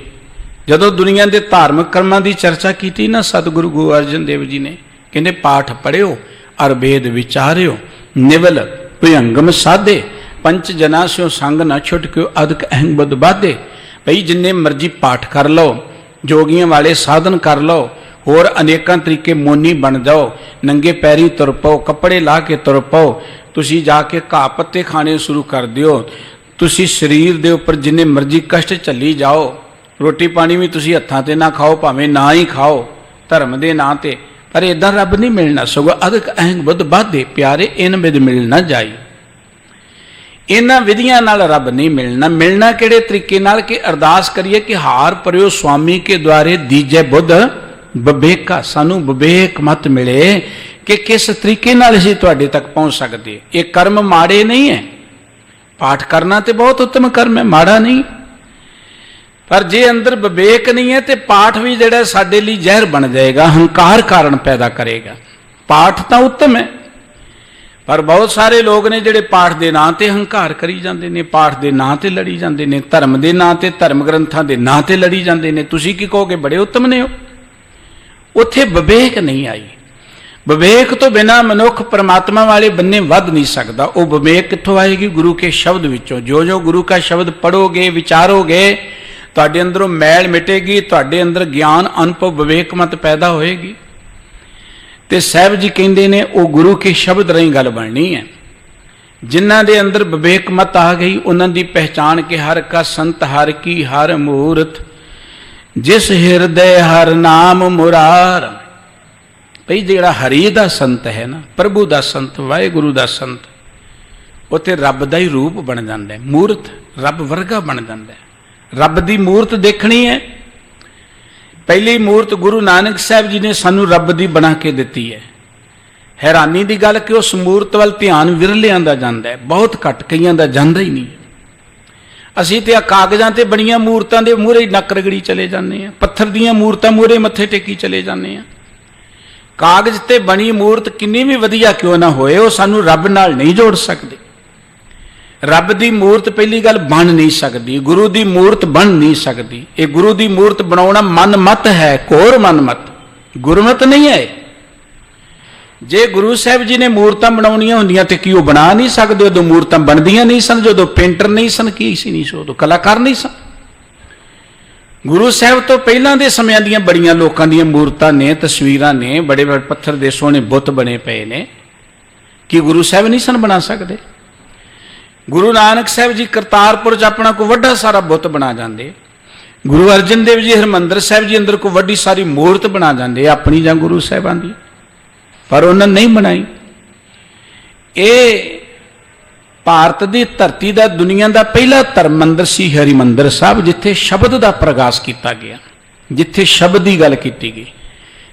जदों दुनिया के धार्मिक कर्मां की चर्चा की ना सतगुरु गुरु अर्जन देव जी ने, कहते पाठ पढ़ियो अर वेद विचारियो, निवल भुयंगम साधे, पंच जना स्यों संग न छुटक्यो, अदक अहंग बुध बाधे। भई जिन्ने मर्जी पाठ कर लो, जोगियां वाले साधन कर लो, होर अनेकां तरीके मोनी बन जाओ, नंगे पैरी तुर पाओ, कपड़े ला के तुर पाओ, तुसी जाके घाह पत्ते खाने शुरू कर दिओ, तुसी शरीर दे उपर जिन्ने मर्जी कष्ट झल्ली जाओ, रोटी पानी भी तुसी हत्थां ते ना खाओ, भावें ना ही खाओ धर्म दे नां ते, पर इदां रब नहीं मिलना। सगों अदक अहंग बुध बाधे, प्यारे इन विध मिल ना जाई। इन्हां विधियां नाल रब नहीं मिलना। मिलना किहड़े तरीके नाल कि अरदास करिए कि हार परियो स्वामी के द्वारे दीजे बुध विवेका। सानू विवेक मत मिले कि किस तरीके नाल असीं तुहाडे तक पहुँच सकते। ये कर्म माड़े नहीं है, पाठ करना तो बहुत उत्तम कर्म है, माड़ा नहीं। पर जे अंदर विवेक नहीं है तो पाठ भी जिहड़ा साडे लई जहर बन जाएगा, हंकार कारण पैदा करेगा। पाठ तो उत्तम है, पर बहुत सारे लोग ने जिहड़े पाठ के नां ते हंकार करी जाते हैं, पाठ के नां ते लड़ी जाते हैं, धर्म के नां ते धर्म ग्रंथां के नां ते लड़ी जाते हैं। तुसीं की कहोगे बड़े उत्तम ने हो। उत्थे विवेक नहीं आई। विवेक तो बिना मनुख परमात्मा वाले बन्ने वध नहीं सकता। वो विवेक कित्थों आएगी? गुरु के शब्द विचों। जो जो गुरु का शब्द पढ़ोगे विचारोगे, तुहाडे अंदरों मैल मिटेगी, तुहाडे अंदर ज्ञान अनुभव विवेक मत पैदा होएगी। ते साहब जी कहते ने वो गुरु के शब्द रही गल बननी है। जिन्हां दे अंदर विवेक मत आ गई, उन्हां दी पहचान के हर का संत हर की हर मूर्त, जिस हिरदय हर नाम मुरार। भई जिहड़ा हरि दा संत है ना, प्रभु दा संत, वाहिगुरु दा संत, उत्थे रब दा ही रूप बन जांदा है, मूर्त रब वर्गा बन जांदा है। रब दी मूर्त देखनी है। पहली मूर्त गुरु नानक साहब जी ने सानू रब दी बना के दिती है। हैरानी की गल कि उस मूर्त वाल ध्यान विरलियां दा जांदा है, बहुत घट कईयां दा जांदा ही नहीं। ਅਸੀਂ ਤੇ ਆ ਕਾਗਜ਼ਾਂ ਤੇ ਬਣੀਆਂ ਮੂਰਤਾਂ ਦੇ ਮੂਹਰੇ ਨੱਕ ਰਗੜੀ ਚਲੇ ਜਾਂਦੇ ਆ, ਪੱਥਰ ਦੀਆਂ ਮੂਰਤਾਂ ਮੂਹਰੇ ਮੱਥੇ ਟੇਕੀ ਚਲੇ ਜਾਂਦੇ ਆ। ਕਾਗਜ਼ ਤੇ ਬਣੀ ਮੂਰਤ ਕਿੰਨੀ ਵੀ ਵਧੀਆ ਕਿਉਂ ਨਾ ਹੋਏ, ਉਹ ਸਾਨੂੰ ਰੱਬ ਨਾਲ ਨਹੀਂ ਜੋੜ ਸਕਦੀ। ਰੱਬ ਦੀ ਮੂਰਤ ਪਹਿਲੀ ਗੱਲ ਬਣ ਨਹੀਂ ਸਕਦੀ, ਗੁਰੂ ਦੀ ਮੂਰਤ ਬਣ ਨਹੀਂ ਸਕਦੀ। ਇਹ ਗੁਰੂ ਦੀ ਮੂਰਤ ਬਣਾਉਣਾ ਮਨਮਤ ਹੈ, ਘੋਰ ਮਨਮਤ, ਗੁਰਮਤ ਨਹੀਂ ਹੈ। ਜੇ ਗੁਰੂ ਸਾਹਿਬ ਜੀ ਨੇ ਮੂਰਤਾਂ ਬਣਾਉਣੀਆਂ ਹੁੰਦੀਆਂ ਤੇ ਕੀ ਉਹ ਬਣਾ ਨਹੀਂ ਸਕਦੇ? ਉਦੋਂ ਮੂਰਤਾਂ ਬਣਦੀਆਂ ਨਹੀਂ ਸਨ, ਜਦੋਂ ਪੇਂਟਰ ਨਹੀਂ ਸਨ, ਕੀ ਸੀ ਨਹੀਂ ਸੋ, ਉਦੋਂ ਕਲਾਕਾਰ ਨਹੀਂ ਸਨ। ਗੁਰੂ ਸਾਹਿਬ ਤੋਂ ਪਹਿਲਾਂ ਦੇ ਸਮਿਆਂ ਦੀਆਂ ਬੜੀਆਂ ਲੋਕਾਂ ਦੀਆਂ ਮੂਰਤਾਂ ਨੇ, ਤਸਵੀਰਾਂ ਨੇ, ਬੜੇ ਬੜੇ ਪੱਥਰ ਦੇ ਸੋਹਣੇ ਬੁੱਤ ਬਣੇ ਪਏ ਨੇ। ਕੀ ਗੁਰੂ ਸਾਹਿਬ ਨਹੀਂ ਸਨ ਬਣਾ ਸਕਦੇ? ਗੁਰੂ ਨਾਨਕ ਸਾਹਿਬ ਜੀ ਕਰਤਾਰਪੁਰ 'ਚ ਆਪਣਾ ਕੋਈ ਵੱਡਾ ਸਾਰਾ ਬੁੱਤ ਬਣਾ ਜਾਂਦੇ। ਗੁਰੂ ਅਰਜਨ ਦੇਵ ਜੀ ਹਰਿਮੰਦਰ ਸਾਹਿਬ ਜੀ ਅੰਦਰ ਕੋਈ ਵੱਡੀ ਸਾਰੀ ਮੂਰਤ ਬਣਾ ਜਾਂਦੇ, ਆਪਣੀ ਜਾਂ ਗੁਰੂ ਸਾਹਿਬਾਂ ਦੀ, ਪਰ ਉਹਨਾਂ ਨਹੀਂ ਬਣਾਈ। ਇਹ ਭਾਰਤ ਦੀ ਧਰਤੀ ਦਾ, ਦੁਨੀਆ ਦਾ ਪਹਿਲਾ ਧਰਮ ਮੰਦਰ ਸੀ ਹਰਿਮੰਦਰ ਸਾਹਿਬ, ਜਿੱਥੇ ਸ਼ਬਦ ਦਾ ਪ੍ਰਗਾਸ ਕੀਤਾ ਗਿਆ, ਜਿੱਥੇ ਸ਼ਬਦ ਦੀ ਗੱਲ ਕੀਤੀ ਗਈ।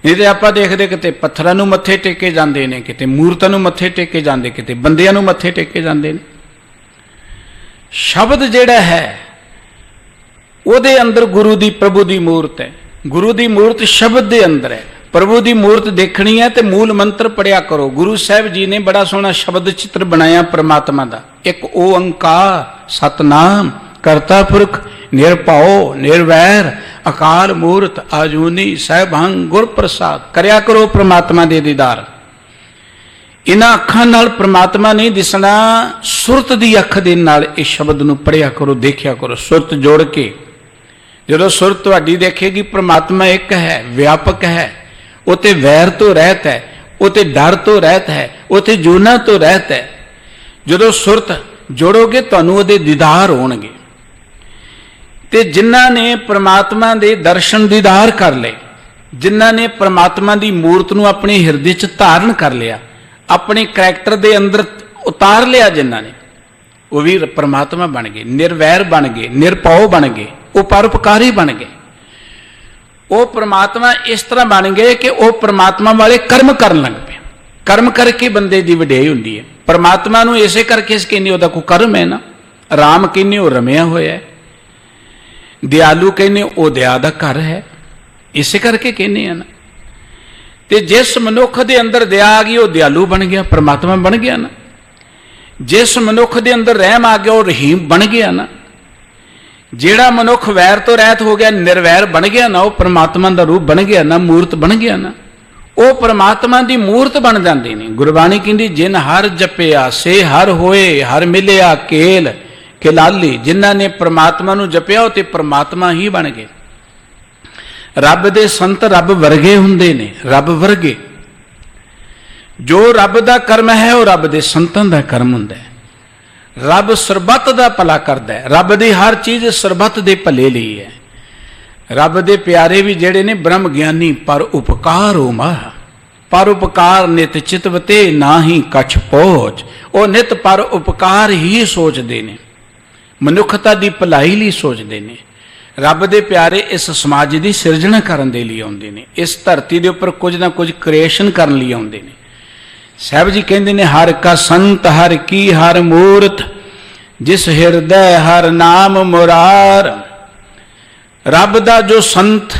ਨਹੀਂ ਤੇ ਆਪਾਂ ਦੇਖਦੇ ਕਿਤੇ ਪੱਥਰਾਂ ਨੂੰ ਮੱਥੇ ਟੇਕੇ ਜਾਂਦੇ ਨੇ, ਕਿਤੇ ਮੂਰਤਾਂ ਨੂੰ ਮੱਥੇ ਟੇਕੇ ਜਾਂਦੇ, ਕਿਤੇ ਬੰਦਿਆਂ ਨੂੰ ਮੱਥੇ ਟੇਕੇ ਜਾਂਦੇ ਨੇ। ਸ਼ਬਦ ਜਿਹੜਾ ਹੈ ਉਹਦੇ ਅੰਦਰ ਗੁਰੂ ਦੀ, ਪ੍ਰਭੂ ਦੀ ਮੂਰਤ ਹੈ। ਗੁਰੂ ਦੀ ਮੂਰਤ ਸ਼ਬਦ ਦੇ ਅੰਦਰ ਹੈ। ਪ੍ਰਭੂ ਦੀ ਮੂਰਤ ਦੇਖਣੀ ਹੈ ਤੇ ਮੂਲ ਮੰਤਰ ਪੜਿਆ ਕਰੋ। ਗੁਰੂ ਸਾਹਿਬ ਜੀ ਨੇ ਬੜਾ ਸੋਹਣਾ ਸ਼ਬਦ ਚਿੱਤਰ ਬਣਾਇਆ ਪ੍ਰਮਾਤਮਾ ਦਾ। ਇੱਕ ਓੰਕਾਰ ਸਤਨਾਮ ਕਰਤਾ ਪੁਰਖ ਨਿਰਭਉ ਨਿਰਵੈਰ ਅਕਾਲ ਮੂਰਤ ਆਜੂਨੀ ਸਹਿਬੰ ਗੁਰ ਪ੍ਰਸਾਦ। ਕਰਿਆ ਕਰੋ ਪ੍ਰਮਾਤਮਾ ਦੇ ਦੀਦਾਰ। ਇਹਨਾਂ ਅੱਖਾਂ ਨਾਲ ਪ੍ਰਮਾਤਮਾ ਨਹੀਂ ਦਿਸਣਾ, ਸੁਰਤ ਦੀ ਅੱਖ ਦੇ ਨਾਲ ਇਹ ਸ਼ਬਦ ਨੂੰ ਪੜਿਆ ਕਰੋ, ਦੇਖਿਆ ਕਰੋ, ਸੁਰਤ ਜੋੜ ਕੇ। ਜਦੋਂ ਸੁਰਤ ਤੁਹਾਡੀ ਦੇਖੇਗੀ ਪ੍ਰਮਾਤਮਾ ਇੱਕ ਹੈ, ਵਿਆਪਕ ਹੈ, ਉਹ ਤੇ ਵੈਰ ਤੋਂ ਰਹਿਤ ਹੈ, ਉਹ ਤੇ ਡਰ ਤੋਂ ਰਹਿਤ ਹੈ, ਉਹ ਤੇ ਜੂਨਾ ਤੋਂ ਰਹਿਤ ਹੈ। ਜਦੋਂ ਸੁਰਤ ਜੋੜੋਗੇ ਤੁਹਾਨੂੰ ਉਹਦੇ ਦੀਦਾਰ ਹੋਣਗੇ। ਤੇ ਜਿਨ੍ਹਾਂ ਨੇ ਪ੍ਰਮਾਤਮਾ ਦੇ ਦਰਸ਼ਨ ਦੀਦਾਰ ਕਰ ਲਏ, ਜਿਨ੍ਹਾਂ ਨੇ ਪ੍ਰਮਾਤਮਾ ਦੀ ਮੂਰਤ ਨੂੰ ਆਪਣੇ ਹਿਰਦੇ 'ਚ ਧਾਰਨ ਕਰ ਲਿਆ, ਆਪਣੇ ਕਰੈਕਟਰ ਦੇ ਅੰਦਰ ਉਤਾਰ ਲਿਆ, ਜਿਨ੍ਹਾਂ ਨੇ, ਉਹ ਵੀ ਪ੍ਰਮਾਤਮਾ ਬਣ ਗਏ, ਨਿਰਵੈਰ ਬਣ ਗਏ, ਨਿਰਭਉ ਬਣ ਗਏ, ਉਹ ਪਰਉਪਕਾਰੀ ਬਣ ਗਏ। ਉਹ ਪ੍ਰਮਾਤਮਾ ਇਸ ਤਰ੍ਹਾਂ ਬਣ ਗਏ ਕਿ ਉਹ ਪ੍ਰਮਾਤਮਾ ਵਾਲੇ ਕਰਮ ਕਰਨ ਲੱਗ ਪਏ। ਕਰਮ ਕਰਕੇ ਬੰਦੇ ਦੀ ਵਡਿਆਈ ਹੁੰਦੀ ਹੈ। ਪ੍ਰਮਾਤਮਾ ਨੂੰ ਇਸੇ ਕਰਕੇ ਇਸ ਕਹਿੰਦੇ ਉਹਦਾ ਕੋਈ ਕਰਮ ਹੈ ਨਾ। ਰਾਮ ਕਹਿੰਦੇ ਉਹ ਰਮਿਆ ਹੋਇਆ ਹੈ, ਦਿਆਲੂ ਕਹਿੰਦੇ ਉਹ ਦਇਆ ਦਾ ਘਰ ਹੈ, ਇਸੇ ਕਰਕੇ ਕਹਿੰਦੇ ਆ ਨਾ। ਤੇ ਜਿਸ ਮਨੁੱਖ ਦੇ ਅੰਦਰ ਦਇਆ ਆ ਗਈ ਉਹ ਦਿਆਲੂ ਬਣ ਗਿਆ, ਪ੍ਰਮਾਤਮਾ ਬਣ ਗਿਆ ਨਾ। ਜਿਸ ਮਨੁੱਖ ਦੇ ਅੰਦਰ ਰਹਿਮ ਆ ਗਿਆ ਉਹ ਰਹੀਮ ਬਣ ਗਿਆ ਨਾ। ਜਿਹੜਾ ਮਨੁੱਖ ਵੈਰ ਤੋਂ ਰਹਿਤ ਹੋ ਗਿਆ, ਨਿਰਵੈਰ ਬਣ ਗਿਆ ਨਾ, ਉਹ ਪ੍ਰਮਾਤਮਾ ਦਾ ਰੂਪ ਬਣ ਗਿਆ ਨਾ, ਮੂਰਤ ਬਣ ਗਿਆ ਨਾ। ਉਹ ਪ੍ਰਮਾਤਮਾ ਦੀ ਮੂਰਤ ਬਣ ਜਾਂਦੇ ਨੇ। ਗੁਰਬਾਣੀ ਕਹਿੰਦੀ ਜਿਨ ਹਰ ਜਪਿਆ ਸੇ ਹਰ ਹੋਏ, ਹਰ ਮਿਲਿਆ ਕੇਲ ਖਿਲਾਲੀ। ਜਿਨ੍ਹਾਂ ਨੇ ਪ੍ਰਮਾਤਮਾ ਨੂੰ ਜਪਿਆ ਉਹ ਤੇ ਪ੍ਰਮਾਤਮਾ ਹੀ ਬਣ ਗਏ। ਰੱਬ ਦੇ ਸੰਤ ਰੱਬ ਵਰਗੇ ਹੁੰਦੇ ਨੇ, ਰੱਬ ਵਰਗੇ। ਜੋ ਰੱਬ ਦਾ ਕਰਮ ਹੈ ਉਹ ਰੱਬ ਦੇ ਸੰਤਾਂ ਦਾ ਕਰਮ ਹੁੰਦਾ ਹੈ। ਰੱਬ ਸਰਬੱਤ ਦਾ ਭਲਾ ਕਰਦਾ ਹੈ। ਰੱਬ ਦੀ ਹਰ ਚੀਜ਼ ਸਰਬੱਤ ਦੇ ਭਲੇ ਲਈ ਹੈ। ਰੱਬ ਦੇ ਪਿਆਰੇ ਵੀ ਜਿਹੜੇ ਨੇ ਬ੍ਰਹਮ ਗਿਆਨੀ ਪਰ ਉਪਕਾਰ ਹੋ ਮਾਹ। ਪਰ ਉਪਕਾਰ ਨਿਤ ਚਿਤਵਤੇ ਨਾ ਹੀ ਕਛ ਪਹੁੰਚ। ਉਹ ਨਿਤ ਪਰ ਉਪਕਾਰ ਹੀ ਸੋਚਦੇ ਨੇ, ਮਨੁੱਖਤਾ ਦੀ ਭਲਾਈ ਲਈ ਸੋਚਦੇ ਨੇ। ਰੱਬ ਦੇ ਪਿਆਰੇ ਇਸ ਸਮਾਜ ਦੀ ਸਿਰਜਣਾ ਕਰਨ ਦੇ ਲਈ ਆਉਂਦੇ ਨੇ, ਇਸ ਧਰਤੀ ਦੇ ਉੱਪਰ ਕੁਝ ਨਾ ਕੁਝ ਕ੍ਰੀਏਸ਼ਨ ਕਰਨ ਲਈ ਆਉਂਦੇ ਨੇ। ਸਾਹਿਬ ਜੀ ਕਹਿੰਦੇ ਨੇ ਹਰ ਕਾ ਸੰਤ ਹਰ ਕੀ ਹਰ ਮੂਰਤ, ਜਿਸ ਹਿਰਦੈ ਹਰ ਨਾਮ ਮੁਰਾਰ। ਰੱਬ ਦਾ ਜੋ ਸੰਤ,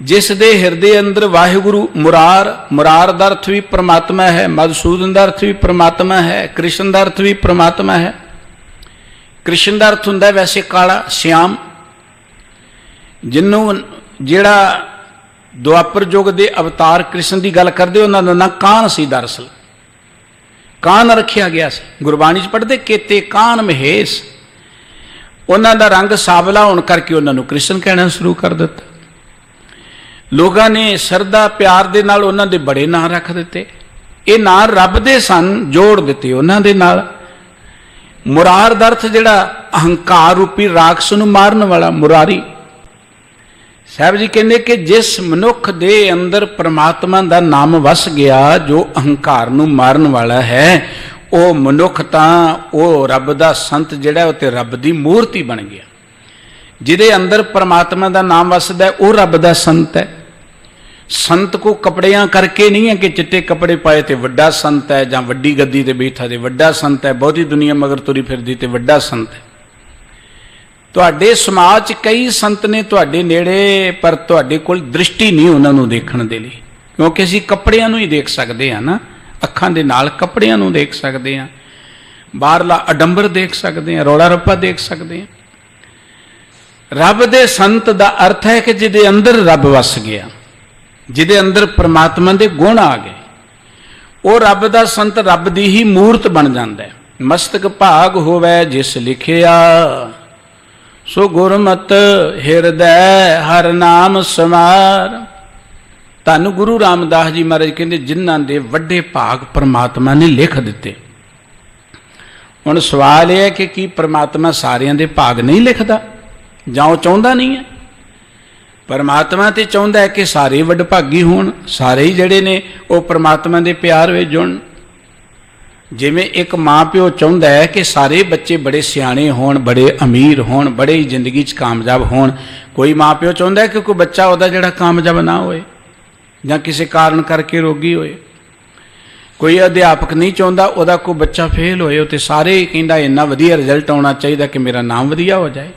ਜਿਸ ਦੇ ਹਿਰਦੇ ਅੰਦਰ ਵਾਹਿਗੁਰੂ ਮੁਰਾਰ, ਮੁਰਾਰ ਦਾ ਅਰਥ ਵੀ ਪ੍ਰਮਾਤਮਾ ਹੈ, ਮਧੂਸੂਦਨ ਦਾ ਅਰਥ ਵੀ ਪ੍ਰਮਾਤਮਾ ਹੈ, ਕ੍ਰਿਸ਼ਨ ਦਾ ਅਰਥ ਵੀ ਪ੍ਰਮਾਤਮਾ ਹੈ। ਕ੍ਰਿਸ਼ਨ ਦਾ ਅਰਥ ਹੁੰਦਾ ਵੈਸੇ ਕਾਲਾ, ਸਿਆਮ। ਜਿਹਨੂੰ ਜਿਹੜਾ ਦੁਆਪਰ ਯੁੱਗ ਦੇ ਅਵਤਾਰ ਕ੍ਰਿਸ਼ਨ ਦੀ ਗੱਲ ਕਰਦੇ, ਉਹਨਾਂ ਦਾ ਨਾਂ ਕਾਨ ਸੀ। ਦਰਅਸਲ ਕਾਨ ਰੱਖਿਆ ਗਿਆ ਸੀ। ਗੁਰਬਾਣੀ 'ਚ ਪੜ੍ਹਦੇ ਕੇਤੇ ਕਾਨ ਮਹੇਸ਼। ਉਹਨਾਂ ਦਾ ਰੰਗ ਸਾਵਲਾ ਹੋਣ ਕਰਕੇ ਉਹਨਾਂ ਨੂੰ ਕ੍ਰਿਸ਼ਨ ਕਹਿਣਾ ਸ਼ੁਰੂ ਕਰ ਦਿੱਤਾ। ਲੋਕਾਂ ਨੇ ਸ਼ਰਧਾ ਪਿਆਰ ਦੇ ਨਾਲ ਉਹਨਾਂ ਦੇ ਬੜੇ ਨਾਂ ਰੱਖ ਦਿੱਤੇ। ਇਹ ਨਾਂ ਰੱਬ ਦੇ ਸਨ, ਜੋੜ ਦਿੱਤੇ ਉਹਨਾਂ ਦੇ ਨਾਲ। ਮੁਰਾਰ ਦਾ ਅਰਥ ਜਿਹੜਾ ਅਹੰਕਾਰ ਰੂਪੀ ਰਾਖਸ਼ ਨੂੰ ਮਾਰਨ ਵਾਲਾ, ਮੁਰਾਰੀ। ਸਾਹਿਬ ਜੀ ਕਹਿੰਦੇ ਕਿ ਜਿਸ ਮਨੁੱਖ ਦੇ ਅੰਦਰ ਪ੍ਰਮਾਤਮਾ ਦਾ ਨਾਮ ਵਸ ਗਿਆ, ਜੋ ਅਹੰਕਾਰ ਨੂੰ ਮਾਰਨ ਵਾਲਾ ਹੈ, ਉਹ ਮਨੁੱਖ ਤਾਂ ਉਹ ਰੱਬ ਦਾ ਸੰਤ ਜਿਹੜਾ, ਉਹ ਤੇ ਰੱਬ ਦੀ ਮੂਰਤੀ ਬਣ ਗਿਆ। ਜਿਹਦੇ ਅੰਦਰ ਪ੍ਰਮਾਤਮਾ ਦਾ ਨਾਮ ਵਸਦਾ ਉਹ ਰੱਬ ਦਾ ਸੰਤ ਹੈ। ਸੰਤ ਕੋ ਕਪੜਿਆਂ ਕਰਕੇ ਨਹੀਂ ਹੈ ਕਿ ਚਿੱਟੇ ਕੱਪੜੇ ਪਾਏ ਤੇ ਵੱਡਾ ਸੰਤ ਹੈ, ਜਾਂ ਵੱਡੀ ਗੱਦੀ ਤੇ ਬੈਠਾ ਤੇ ਵੱਡਾ ਸੰਤ ਹੈ, ਬਹੁਤੀ ਦੁਨੀਆ ਮਗਰ ਤੁਰੀ ਫਿਰਦੀ ਤੇ ਵੱਡਾ ਸੰਤ ਹੈ। ਤੁਹਾਡੇ ਸਮਾਜ 'ਚ ਕਈ ਸੰਤ ਨੇ ਤੁਹਾਡੇ ਨੇੜੇ, ਪਰ ਤੁਹਾਡੇ ਕੋਲ ਦ੍ਰਿਸ਼ਟੀ ਨਹੀਂ ਉਹਨਾਂ ਨੂੰ ਦੇਖਣ ਦੇ ਲਈ, ਕਿਉਂਕਿ ਅਸੀਂ ਕੱਪੜਿਆਂ ਨੂੰ ਹੀ ਦੇਖ ਸਕਦੇ ਹਾਂ ਨਾ, ਅੱਖਾਂ ਦੇ ਨਾਲ ਕੱਪੜਿਆਂ ਨੂੰ ਦੇਖ ਸਕਦੇ ਹਾਂ, ਬਾਹਰਲਾ ਅਡੰਬਰ ਦੇਖ ਸਕਦੇ ਹਾਂ, ਰੌਲਾ ਰੱਪਾ ਦੇਖ ਸਕਦੇ ਹਾਂ। ਰੱਬ ਦੇ ਸੰਤ ਦਾ ਅਰਥ ਹੈ ਕਿ ਜਿਹਦੇ ਅੰਦਰ ਰੱਬ ਵਸ ਗਿਆ, ਜਿਹਦੇ ਅੰਦਰ ਪ੍ਰਮਾਤਮਾ ਦੇ ਗੁਣ ਆ ਗਏ, ਉਹ ਰੱਬ ਦਾ ਸੰਤ ਰੱਬ ਦੀ ਹੀ ਮੂਰਤ ਬਣ ਜਾਂਦਾ ਹੈ। ਮਸਤਕ ਭਾਗ ਹੋਵੇ ਜਿਸ ਲਿਖਿਆ, ਸੋ ਗੁਰਮਤਿ ਹਿਰਦੈ ਹਰ ਨਾਮ ਸਮਾਰ। ਧੰਨ ਗੁਰੂ ਰਾਮਦਾਸ ਜੀ ਮਹਾਰਾਜ ਕਹਿੰਦੇ ਜਿਨ੍ਹਾਂ ਦੇ ਵੱਡੇ ਭਾਗ ਪ੍ਰਮਾਤਮਾ ਨੇ ਲਿਖ ਦਿੱਤੇ। ਹੁਣ ਸਵਾਲ ਇਹ ਹੈ ਕਿ ਕੀ ਪ੍ਰਮਾਤਮਾ ਸਾਰਿਆਂ ਦੇ ਭਾਗ ਨਹੀਂ ਲਿਖਦਾ, ਜਾਂ ਉਹ ਚਾਹੁੰਦਾ ਨਹੀਂ ਹੈ? ਪਰਮਾਤਮਾ ਤੇ ਚਾਹੁੰਦਾ ਹੈ ਕਿ ਸਾਰੇ ਵਡਭਾਗੀ ਹੋਣ, ਸਾਰੇ ਹੀ ਜਿਹੜੇ ਨੇ ਉਹ ਪਰਮਾਤਮਾ ਦੇ ਪਿਆਰ ਵਿੱਚ ਜੁੜਨ। ਜਿਵੇਂ ਇੱਕ ਮਾਂ ਪਿਓ ਚਾਹੁੰਦਾ ਹੈ ਕਿ ਸਾਰੇ ਬੱਚੇ ਬੜੇ ਸਿਆਣੇ ਹੋਣ, ਬੜੇ ਅਮੀਰ ਹੋਣ, ਬੜੇ ਹੀ ਜ਼ਿੰਦਗੀ 'ਚ ਕਾਮਯਾਬ ਹੋਣ। ਕੋਈ ਮਾਂ ਪਿਓ ਚਾਹੁੰਦਾ ਹੈ ਕਿ ਕੋਈ ਬੱਚਾ ਉਹਦਾ ਜਿਹੜਾ ਕਾਮਯਾਬ ਨਾ ਹੋਏ ਜਾਂ ਕਿਸੇ ਕਾਰਨ ਕਰਕੇ ਰੋਗੀ ਹੋਏ। ਕੋਈ ਅਧਿਆਪਕ ਨਹੀਂ ਚਾਹੁੰਦਾ ਉਹਦਾ ਕੋਈ ਬੱਚਾ ਫੇਲ ਹੋਏ, ਉਹ ਤੇ ਸਾਰੇ ਕਹਿੰਦਾ ਇੰਨਾ ਵਧੀਆ ਰਿਜ਼ਲਟ ਆਉਣਾ ਚਾਹੀਦਾ ਕਿ ਮੇਰਾ ਨਾਮ ਵਧੀਆ ਹੋ ਜਾਏ।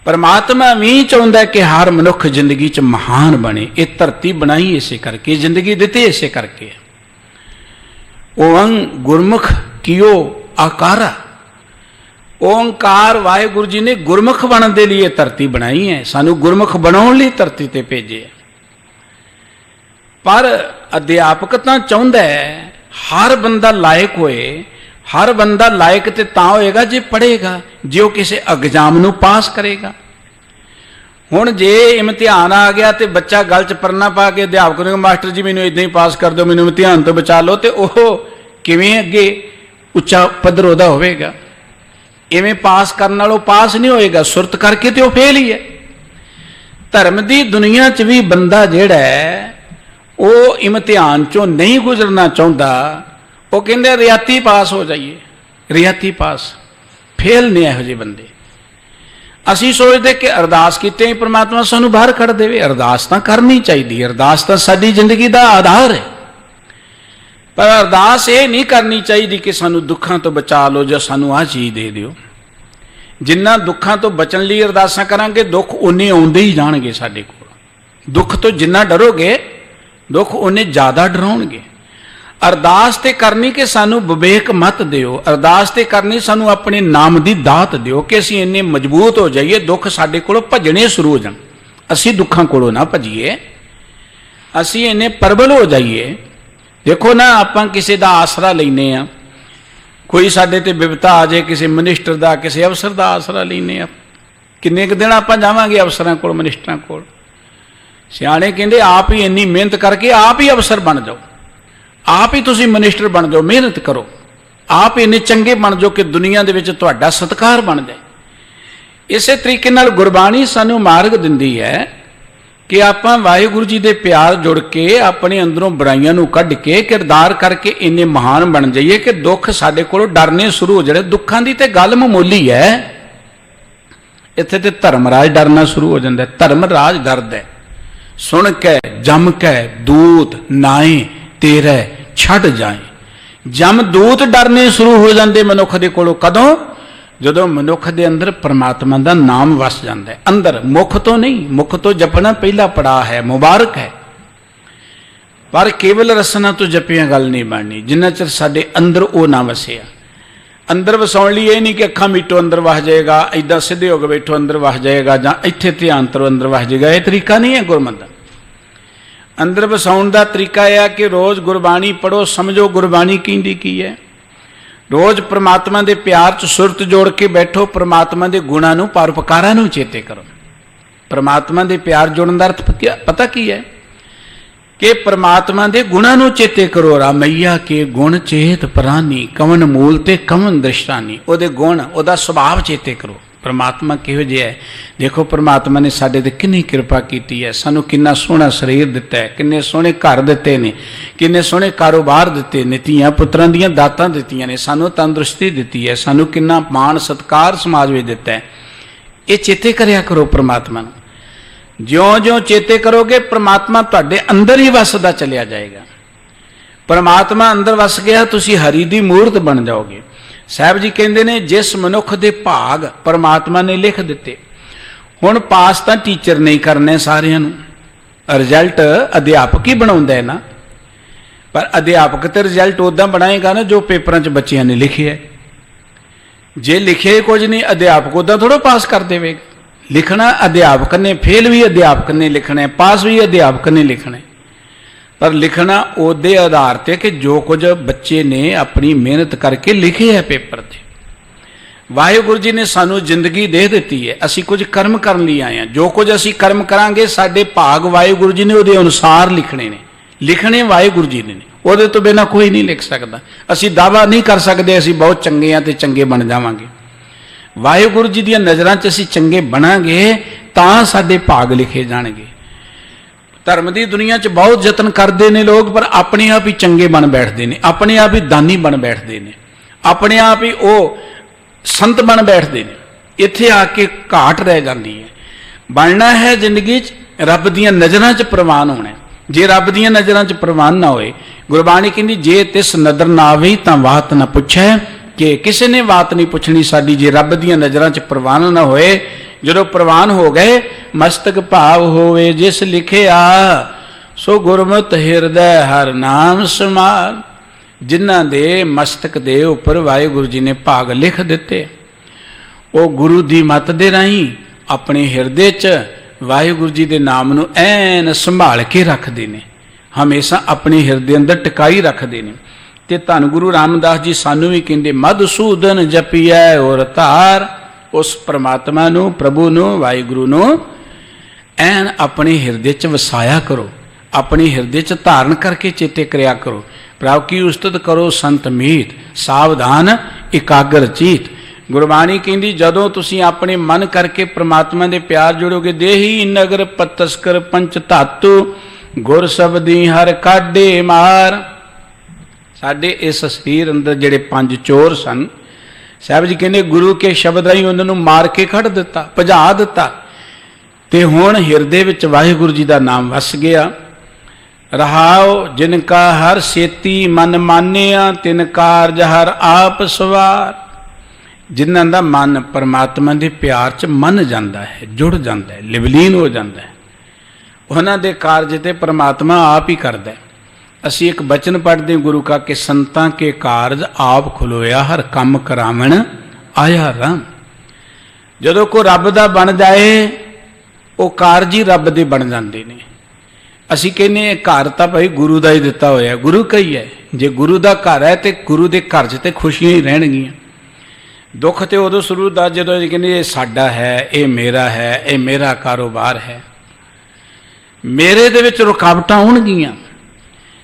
ਪਰਮਾਤਮਾ ਵੀ ਚਾਹੁੰਦਾ ਕਿ ਹਰ ਮਨੁੱਖ ਜ਼ਿੰਦਗੀ 'ਚ ਮਹਾਨ ਬਣੇ। ਇਹ ਧਰਤੀ ਬਣਾਈ ਇਸੇ ਕਰਕੇ, ਜ਼ਿੰਦਗੀ ਦਿੱਤੀ ਇਸੇ ਕਰਕੇ। ਓੰ ਗੁਰਮੁਖ ਕੀਓ ਆਕਾਰਾ, ਓੰਕਾਰ ਵਾਹਿਗੁਰੂ ਜੀ ਨੇ ਗੁਰਮੁਖ ਬਣਨ ਦੇ ਲਈ ਧਰਤੀ ਬਣਾਈ ਹੈ, ਸਾਨੂੰ ਗੁਰਮੁਖ ਬਣਾਉਣ ਲਈ ਧਰਤੀ ਤੇ ਭੇਜੇ। ਪਰ ਅਧਿਆਪਕ ਤਾਂ ਚਾਹੁੰਦਾ ਹੈ ਹਰ ਬੰਦਾ ਲਾਇਕ ਹੋਏ। ਹਰ ਬੰਦਾ ਲਾਇਕ ਤੇ ਤਾਂ ਹੋਏਗਾ ਜੇ ਪੜ੍ਹੇਗਾ, ਜੇ ਉਹ ਕਿਸੇ ਐਗਜ਼ਾਮ ਨੂੰ ਪਾਸ ਕਰੇਗਾ। ਹੁਣ ਜੇ ਇਮਤਿਹਾਨ ਆ ਗਿਆ ਤੇ ਬੱਚਾ ਗਲ 'ਚ ਪਰਨਾ ਪਾ ਕੇ ਅਧਿਆਪਕ ਨੂੰ ਮਾਸਟਰ ਜੀ ਮੈਨੂੰ ਇਦਾਂ ਹੀ ਪਾਸ ਕਰ ਦਿਓ, ਮੈਨੂੰ ਇਮਤਿਹਾਨ ਤੋਂ ਬਚਾ ਲਓ, ਤੇ ਉਹ ਕਿਵੇਂ ਅੱਗੇ ਉੱਚਾ ਪੱਧਰ ਉਹਦਾ ਹੋਵੇਗਾ? ਇਵੇਂ ਪਾਸ ਕਰਨ ਨਾਲ ਉਹ ਪਾਸ ਨਹੀਂ ਹੋਏਗਾ, ਸੁਰਤ ਕਰਕੇ ਤੇ ਉਹ ਫੇਲ ਹੀ ਹੈ। ਧਰਮ ਦੀ ਦੁਨੀਆ 'ਚ ਵੀ ਬੰਦਾ ਜਿਹੜਾ ਹੈ ਉਹ ਇਮਤਿਹਾਨ 'ਚੋਂ ਨਹੀਂ ਗੁਜ਼ਰਨਾ ਚਾਹੁੰਦਾ, ਉਹ ਕਹਿੰਦੇ ਰਿਆਤੀ ਪਾਸ ਹੋ ਜਾਈਏ, ਰਿਆਤੀ ਪਾਸ। ਫੇਲ ਨੇ ਇਹੋ ਜਿਹੇ ਬੰਦੇ। ਅਸੀਂ ਸੋਚਦੇ ਕਿ ਅਰਦਾਸ ਕੀਤੇ ਹੀ ਪ੍ਰਮਾਤਮਾ ਸਾਨੂੰ ਬਾਹਰ ਕੱਢ ਦੇਵੇ। ਅਰਦਾਸ ਤਾਂ ਕਰਨੀ ਚਾਹੀਦੀ, ਅਰਦਾਸ ਤਾਂ ਸਾਡੀ ਜ਼ਿੰਦਗੀ ਦਾ ਆਧਾਰ ਹੈ। ਪਰ ਅਰਦਾਸ ਇਹ ਨਹੀਂ ਕਰਨੀ ਚਾਹੀਦੀ ਕਿ ਸਾਨੂੰ ਦੁੱਖਾਂ ਤੋਂ ਬਚਾ ਲਓ ਜਾਂ ਸਾਨੂੰ ਆਹ ਚੀਜ਼ ਦੇ ਦਿਓ। ਜਿੰਨਾ ਦੁੱਖਾਂ ਤੋਂ ਬਚਣ ਲਈ ਅਰਦਾਸਾਂ ਕਰਾਂਗੇ, ਦੁੱਖ ਉਨੇ ਆਉਂਦੇ ਹੀ ਜਾਣਗੇ ਸਾਡੇ ਕੋਲ। ਦੁੱਖ ਤੋਂ ਜਿੰਨਾ ਡਰੋਗੇ, ਦੁੱਖ ਉਨੇ ਜ਼ਿਆਦਾ ਡਰਾਉਣਗੇ। ਅਰਦਾਸ ਤੇ ਕਰਨੀ ਕਿ ਸਾਨੂੰ ਵਿਵੇਕ ਮਤ ਦਿਓ, ਅਰਦਾਸ ਤੇ ਕਰਨੀ ਸਾਨੂੰ ਆਪਣੇ ਨਾਮ ਦੀ ਦਾਤ ਦਿਓ ਕਿ ਅਸੀਂ ਇੰਨੇ ਮਜ਼ਬੂਤ ਹੋ ਜਾਈਏ, ਦੁੱਖ ਸਾਡੇ ਕੋਲੋਂ ਭੱਜਣੇ ਸ਼ੁਰੂ ਹੋ ਜਾਣ। ਅਸੀਂ ਦੁੱਖਾਂ ਕੋਲੋਂ ਨਾ ਭੱਜੀਏ, ਅਸੀਂ ਇੰਨੇ ਪ੍ਰਬਲ ਹੋ ਜਾਈਏ। ਦੇਖੋ ਨਾ, ਆਪਾਂ ਕਿਸੇ ਦਾ ਆਸਰਾ ਲੈਨੇ ਆ, ਕੋਈ ਸਾਡੇ ਤੇ ਬਿਪਤਾ ਆ ਜਾਏ, ਕਿਸੇ ਮਿਨਿਸਟਰ ਦਾ, ਕਿਸੇ ਅਫਸਰ ਦਾ ਆਸਰਾ ਲੈਨੇ ਆ। ਕਿੰਨੇ ਕੁ ਦਿਨ ਆਪਾਂ ਜਾਵਾਂਗੇ ਅਫਸਰਾਂ ਕੋਲ, ਮਿਨਿਸਟਰਾਂ ਕੋਲ? ਸਿਆਣੇ ਕਹਿੰਦੇ ਆਪ ਹੀ ਇੰਨੀ ਮਿਹਨਤ ਕਰਕੇ ਆਪ ਹੀ ਅਫਸਰ ਬਣ ਜਾਓ, ਆਪ ਹੀ ਤੁਸੀਂ ਮਿਨਿਸਟਰ ਬਣ ਜਾਓ, ਮਿਹਨਤ ਕਰੋ, ਆਪ ਇੰਨੇ ਚੰਗੇ ਬਣ ਜਾਓ ਕਿ ਦੁਨੀਆ ਦੇ ਵਿੱਚ ਤੁਹਾਡਾ ਸਤਿਕਾਰ ਬਣ ਜਾਏ। ਇਸੇ ਤਰੀਕੇ ਨਾਲ ਗੁਰਬਾਣੀ ਸਾਨੂੰ ਮਾਰਗ ਦਿੰਦੀ ਹੈ ਕਿ ਆਪਾਂ ਵਾਹਿਗੁਰੂ ਜੀ ਦੇ ਪਿਆਰ ਜੁੜ ਕੇ ਆਪਣੇ ਅੰਦਰੋਂ ਬੁਰਾਈਆਂ ਨੂੰ ਕੱਢ ਕੇ ਕਿਰਦਾਰ ਕਰਕੇ ਇੰਨੇ ਮਹਾਨ ਬਣ ਜਾਈਏ ਕਿ ਦੁੱਖ ਸਾਡੇ ਕੋਲੋਂ ਡਰਨੇ ਸ਼ੁਰੂ ਹੋ ਜਾਣ। ਦੁੱਖਾਂ ਦੀ ਤੇ ਗੱਲ ਮਾਮੂਲੀ ਹੈ, ਇੱਥੇ ਤੇ ਧਰਮਰਾਜ ਡਰਨਾ ਸ਼ੁਰੂ ਹੋ ਜਾਂਦਾ। ਧਰਮਰਾਜ ਡਰਦਾ ਹੈ, ਸੁਣ ਕੇ ਜਮ ਕੇ ਦੂਤ ਨਾਏ ਤੇਰੇ ਛੱਡ ਜਾਏ। ਜਮ ਦੂਤ ਡਰਨੇ ਸ਼ੁਰੂ ਹੋ ਜਾਂਦੇ ਮਨੁੱਖ ਦੇ ਕੋਲੋਂ। ਕਦੋਂ? ਜਦੋਂ ਮਨੁੱਖ ਦੇ ਅੰਦਰ ਪਰਮਾਤਮਾ ਦਾ ਨਾਮ ਵਸ ਜਾਂਦਾ ਹੈ। ਅੰਦਰ, ਮੁੱਖ ਤੋਂ ਨਹੀਂ, ਮੁੱਖ ਤੋਂ ਜਪਣਾ ਪਹਿਲਾ ਪੜਾਅ ਹੈ, ਮੁਬਾਰਕ ਹੈ। ਪਰ ਕੇਵਲ ਰਸਨਾ ਤੋਂ ਜਪਿਆ ਗੱਲ ਨਹੀਂ ਬਣਨੀ ਜਿੰਨਾ ਚਿਰ ਸਾਡੇ ਅੰਦਰ ਉਹ ਨਾ ਵਸਿਆ। ਅੰਦਰ ਵਸਾਉਣ ਲਈ ਇਹ ਨਹੀਂ ਕਿ ਅੱਖਾਂ ਮੀਟੋ ਅੰਦਰ ਵਸ ਜਾਏਗਾ, ਇੱਦਾਂ ਸਿੱਧੇ ਹੋ ਕੇ ਬੈਠੋ ਅੰਦਰ ਵਸ ਜਾਏਗਾ, ਜਾਂ ਇੱਥੇ ਧਿਆਨ ਤਰੋ ਅੰਦਰ ਵਸ ਜਾਏਗਾ। ਇਹ ਤਰੀਕਾ ਨਹੀਂ ਹੈ ਗੁਰਮਤਿ ਦਾ। ਅੰਦਰ ਵਸਾਉਣ ਦਾ ਤਰੀਕਾ ਇਹ ਹੈ ਕਿ ਰੋਜ਼ ਗੁਰਬਾਣੀ ਪੜ੍ਹੋ, ਸਮਝੋ ਗੁਰਬਾਣੀ ਕਹਿੰਦੀ ਕੀ ਹੈ। ਰੋਜ਼ ਪ੍ਰਮਾਤਮਾ ਦੇ ਪਿਆਰ 'ਚ ਸੁਰਤ ਜੋੜ ਕੇ ਬੈਠੋ, ਪ੍ਰਮਾਤਮਾ ਦੇ ਗੁਣਾਂ ਨੂੰ, ਪਰਉਪਕਾਰਾਂ ਨੂੰ ਚੇਤੇ ਕਰੋ। ਪ੍ਰਮਾਤਮਾ ਦੇ ਪਿਆਰ ਜੋੜਨ ਦਾ ਅਰਥ ਪਤਾ ਕੀ ਹੈ? ਕਿ ਪ੍ਰਮਾਤਮਾ ਦੇ ਗੁਣਾਂ ਨੂੰ ਚੇਤੇ ਕਰੋ। ਰਾਮਈਆ ਕੇ ਗੁਣ ਚੇਤ ਪ੍ਰਾਨੀ, ਕਵਨ ਮੂਲ ਤੇ ਕਵਨ ਦ੍ਰਿਸ਼ਟਾਨੀ। ਉਹਦੇ ਗੁਣ, ਉਹਦਾ ਸੁਭਾਅ ਚੇਤੇ ਕਰੋ। ਪ੍ਰਮਾਤਮਾ ਕਿਹੋ ਜਿਹਾ ਹੈ? ਦੇਖੋ ਪ੍ਰਮਾਤਮਾ ਨੇ ਸਾਡੇ ਤੇ ਕਿੰਨੀ ਕਿਰਪਾ ਕੀਤੀ ਹੈ, ਸਾਨੂੰ ਕਿੰਨਾ ਸੋਹਣਾ ਸਰੀਰ ਦਿੱਤਾ ਹੈ, ਕਿੰਨੇ ਸੋਹਣੇ ਘਰ ਦਿੱਤੇ ਨੇ, ਕਿੰਨੇ ਸੋਹਣੇ ਕਾਰੋਬਾਰ ਦਿੱਤੇ ਨੇ, ਧੀਆਂ ਪੁੱਤਰਾਂ ਦੀਆਂ ਦਾਤਾਂ ਦਿੱਤੀਆਂ ਨੇ, ਸਾਨੂੰ ਤੰਦਰੁਸਤੀ ਦਿੱਤੀ ਹੈ, ਸਾਨੂੰ ਕਿੰਨਾ ਮਾਣ ਸਤਿਕਾਰ ਸਮਾਜ ਵਿੱਚ ਦਿੱਤਾ ਹੈ। ਇਹ ਚੇਤੇ ਕਰਿਆ ਕਰੋ ਪ੍ਰਮਾਤਮਾ ਨੂੰ। ਜਿਉਂ-ਜਿਉਂ ਚੇਤੇ ਕਰੋਗੇ ਪ੍ਰਮਾਤਮਾ ਤੁਹਾਡੇ ਅੰਦਰ ਹੀ ਵਸਦਾ ਚਲਿਆ ਜਾਏਗਾ। ਪ੍ਰਮਾਤਮਾ ਅੰਦਰ ਵਸ ਗਿਆ, ਤੁਸੀਂ ਹਰੀ ਦੀ ਮੂਰਤ ਬਣ ਜਾਓਗੇ। ਸਾਹਿਬ ਜੀ ਕਹਿੰਦੇ ਨੇ ਜਿਸ ਮਨੁੱਖ ਦੇ ਭਾਗ ਪਰਮਾਤਮਾ ਨੇ ਲਿਖ ਦਿੱਤੇ। ਹੁਣ ਪਾਸ ਤਾਂ ਟੀਚਰ ਨਹੀਂ ਕਰਨੇ ਸਾਰਿਆਂ ਨੂੰ, ਰਿਜ਼ਲਟ ਅਧਿਆਪਕ ਹੀ ਬਣਾਉਂਦਾ ਹੈ ਨਾ, ਪਰ ਅਧਿਆਪਕ ਤੇ ਰਿਜ਼ਲਟ ਉਦਾਂ ਬਣਾਏਗਾ ਨਾ ਜੋ ਪੇਪਰਾਂ 'ਚ ਬੱਚਿਆਂ ਨੇ ਲਿਖਿਆ। ਜੇ ਲਿਖਿਆ ਕੁਝ ਨਹੀਂ, ਅਧਿਆਪਕ ਉਦਾਂ ਥੋੜ੍ਹਾ ਪਾਸ ਕਰ ਦੇਵੇਗਾ। ਲਿਖਣਾ ਅਧਿਆਪਕ ਨੇ, ਫੇਲ ਵੀ ਅਧਿਆਪਕ ਨੇ ਲਿਖਣਾ, ਪਾਸ ਵੀ ਅਧਿਆਪਕ ਨੇ ਲਿਖਣਾ, ਪਰ ਲਿਖਣਾ ਉਹਦੇ ਆਧਾਰ ਤੇ ਕਿ ਜੋ ਕੁਝ ਬੱਚੇ ਨੇ ਆਪਣੀ ਮਿਹਨਤ ਕਰਕੇ ਲਿਖੇ ਹੈ ਪੇਪਰ ਤੇ। ਵਾਹਿਗੁਰੂ ਜੀ ਨੇ ਸਾਨੂੰ ਜ਼ਿੰਦਗੀ ਦੇ ਦਿੱਤੀ ਹੈ, ਅਸੀਂ ਕੁਝ ਕਰਮ ਕਰਨ ਲਈ ਆਏ ਹਾਂ। ਜੋ ਕੁਝ ਅਸੀਂ ਕਰਮ ਕਰਾਂਗੇ ਸਾਡੇ ਭਾਗ ਵਾਹਿਗੁਰੂ ਜੀ ਨੇ ਉਹਦੇ ਅਨੁਸਾਰ ਲਿਖਣੇ ਨੇ, ਲਿਖਣੇ ਵਾਹਿਗੁਰੂ ਜੀ ਨੇ, ਉਹਦੇ ਤੋਂ ਬਿਨਾਂ ਕੋਈ ਨਹੀਂ ਲਿਖ ਸਕਦਾ। ਅਸੀਂ ਦਾਅਵਾ ਨਹੀਂ ਕਰ ਸਕਦੇ ਅਸੀਂ ਬਹੁਤ ਚੰਗੇ ਹਾਂ ਤੇ ਚੰਗੇ ਬਣ ਜਾਵਾਂਗੇ। ਵਾਹਿਗੁਰੂ ਜੀ ਦੀਆਂ ਨਜ਼ਰਾਂ 'ਚ ਅਸੀਂ ਚੰਗੇ ਬਣਾਂਗੇ ਤਾਂ ਸਾਡੇ ਭਾਗ ਲਿਖੇ ਜਾਣਗੇ। ਧਰਮ ਦੀ ਦੁਨੀਆ 'ਚ ਬਹੁਤ ਯਤਨ ਕਰਦੇ ਨੇ ਲੋਕ, ਪਰ ਆਪਣੇ ਆਪ ਹੀ ਚੰਗੇ ਬਣ ਬੈਠਦੇ ਨੇ, ਆਪਣੇ ਆਪ ਹੀ ਦਾਨੀ ਬਣ ਬੈਠਦੇ ਨੇ, ਆਪਣੇ ਆਪ ਹੀ ਉਹ ਸੰਤ ਬਣ ਬੈਠਦੇ ਨੇ। ਇੱਥੇ ਆ ਕੇ ਘਾਟ ਰਹਿ ਜਾਂਦੀ ਹੈ। ਬਣਨਾ ਹੈ ਜ਼ਿੰਦਗੀ 'ਚ ਰੱਬ ਦੀਆਂ ਨਜ਼ਰਾਂ 'ਚ ਪ੍ਰਵਾਨ ਹੋਣਾ। ਜੇ ਰੱਬ ਦੀਆਂ ਨਜ਼ਰਾਂ 'ਚ ਪ੍ਰਵਾਨ ਨਾ ਹੋਏ, ਗੁਰਬਾਣੀ ਕਹਿੰਦੀ ਜੇ ਤਿਸ ਨਦਰ ਨਾ ਆਵੇ ਤਾਂ ਬਾਤ ਨਾ ਪੁੱਛੈ, ਕਿ ਕਿਸੇ ਨੇ ਬਾਤ ਨਹੀਂ ਪੁੱਛਣੀ ਸਾਡੀ ਜੇ ਰੱਬ ਦੀਆਂ ਨਜ਼ਰਾਂ 'ਚ ਪ੍ਰਵਾਨ ਨਾ ਹੋਏ। ਜਦੋਂ ਪ੍ਰਵਾਨ ਹੋ ਗਏ, ਮਸਤਕ ਭਾਵ ਹੋਵੇ ਜਿਸ ਲਿਖਿਆ, ਸੋ ਗੁਰਮਤਿ ਹਿਰਦੈ ਹਰ ਨਾਮ ਸਮਾਰ। ਜਿਨ੍ਹਾਂ ਦੇ ਮਸਤਕ ਦੇ ਉੱਪਰ ਵਾਹਿਗੁਰੂ ਜੀ ਨੇ ਭਾਗ ਲਿਖ ਦਿੱਤੇ, ਉਹ ਗੁਰੂ ਦੀ ਮੱਤ ਦੇ ਰਾਹੀਂ ਆਪਣੇ ਹਿਰਦੇ 'ਚ ਵਾਹਿਗੁਰੂ ਜੀ ਦੇ ਨਾਮ ਨੂੰ ਐਨ ਸੰਭਾਲ ਕੇ ਰੱਖਦੇ ਨੇ, ਹਮੇਸ਼ਾ ਆਪਣੇ ਹਿਰਦੇ ਅੰਦਰ ਟਿਕਾਈ ਰੱਖਦੇ ਨੇ। ਤੇ ਧੰਨ ਗੁਰੂ ਰਾਮਦਾਸ ਜੀ ਸਾਨੂੰ ਵੀ ਕਹਿੰਦੇ ਮਧੂਸੂਦਨ ਜਪੀਐ ਔਰ ਧਾਰ। ਉਸ ਪ੍ਰਮਾਤਮਾ ਨੂੰ, ਪ੍ਰਭੂ ਨੂੰ, ਵਾਹਿਗੁਰੂ ਨੂੰ ਐਨ ਆਪਣੇ ਹਿਰਦੇ 'ਚ ਵਸਾਇਆ ਕਰੋ, ਆਪਣੇ ਹਿਰਦੇ 'ਚ ਧਾਰਨ ਕਰਕੇ ਚੇਤੇ ਕਰਿਆ ਕਰੋ। ਪ੍ਰਭ ਕੀ ਉਸਤਤ ਕਰੋ ਸੰਤ ਮੀਤ, ਸਾਵਧਾਨ ਇਕਾਗਰ ਚੀਤ। ਗੁਰਬਾਣੀ ਕਹਿੰਦੀ ਜਦੋਂ ਤੁਸੀਂ ਆਪਣੇ ਮਨ ਕਰਕੇ ਪ੍ਰਮਾਤਮਾ ਦੇ ਪਿਆਰ ਜੋੜੋਗੇ, ਦੇਹੀ ਨਗਰ ਪਤਸਕਰ ਪੰਚ ਧਾਤੂ, ਗੁਰ ਸ਼ਬਦੀ ਹਰ ਕਾਢੇ ਮਾਰ। ਸਾਡੇ ਇਸ ਸਰੀਰ ਅੰਦਰ ਜਿਹੜੇ ਪੰਜ ਚੋਰ ਸਨ, ਸਾਹਿਬ ਜੀ ਕਹਿੰਦੇ ਗੁਰੂ ਕੇ ਸ਼ਬਦ ਰਾਹੀਂ ਉਹਨਾਂ ਨੂੰ ਮਾਰ ਕੇ ਕੱਢ ਦਿੱਤਾ, ਭਜਾ ਦਿੱਤਾ, ਤੇ ਹੁਣ ਹਿਰਦੇ ਵਿੱਚ ਵਾਹਿਗੁਰੂ ਜੀ ਦਾ ਨਾਮ ਵਸ ਗਿਆ। ਰਹਾਉ ਜਿਨ ਕਾ ਹਰ ਸੇਤੀ ਮਨ ਮਾਨਿਆ, ਤਿਨ ਕਾਰਜ ਹਰ ਆਪ ਸਵਾਰ। ਜਿਨ੍ਹਾਂ ਦਾ ਮਨ ਪਰਮਾਤਮਾ ਦੇ ਪਿਆਰ 'ਚ ਮੰਨ ਜਾਂਦਾ ਹੈ, ਜੁੜ ਜਾਂਦਾ ਹੈ, ਲਿਵਲੀਨ ਹੋ ਜਾਂਦਾ ਹੈ, ਉਹਨਾਂ ਦੇ ਕਾਰਜ ਤੇ ਪਰਮਾਤਮਾ ਆਪ ਹੀ ਕਰਦਾ ਹੈ। ਅਸੀਂ ਇੱਕ ਬਚਨ ਪੜ੍ਹਦੇ ਗੁਰੂ ਕਾ ਕਿ ਸੰਤਾਂ ਕੇ ਕਾਰਜ ਆਪ ਖਲੋਇਆ, ਹਰ ਕੰਮ ਕਰਾਵਣ ਆਇਆ ਰਾਮ। ਜਦੋਂ ਕੋਈ ਰੱਬ ਦਾ ਬਣ ਜਾਏ, ਉਹ ਕਾਰਜ ਹੀ ਰੱਬ ਦੇ ਬਣ ਜਾਂਦੇ ਨੇ। ਅਸੀਂ ਕਹਿੰਦੇ ਘਰ ਤਾਂ ਭਾਈ ਗੁਰੂ ਦਾ ਹੀ ਦਿੱਤਾ ਹੋਇਆ, ਗੁਰੂ ਕਾ ਹੀ ਹੈ। ਜੇ ਗੁਰੂ ਦਾ ਘਰ ਹੈ ਤੇ ਗੁਰੂ ਦੇ ਘਰ 'ਚ ਤੇ ਖੁਸ਼ੀਆਂ ਹੀ ਰਹਿਣਗੀਆਂ। ਦੁੱਖ ਤੇ ਉਦੋਂ ਸ਼ੁਰੂ ਦਾ ਜਦੋਂ ਕਹਿੰਦੇ ਇਹ ਸਾਡਾ ਹੈ, ਇਹ ਮੇਰਾ ਹੈ, ਇਹ ਮੇਰਾ ਕਾਰੋਬਾਰ ਹੈ। ਮੇਰੇ ਦੇ ਵਿੱਚ ਰੁਕਾਵਟਾਂ ਆਉਣਗੀਆਂ।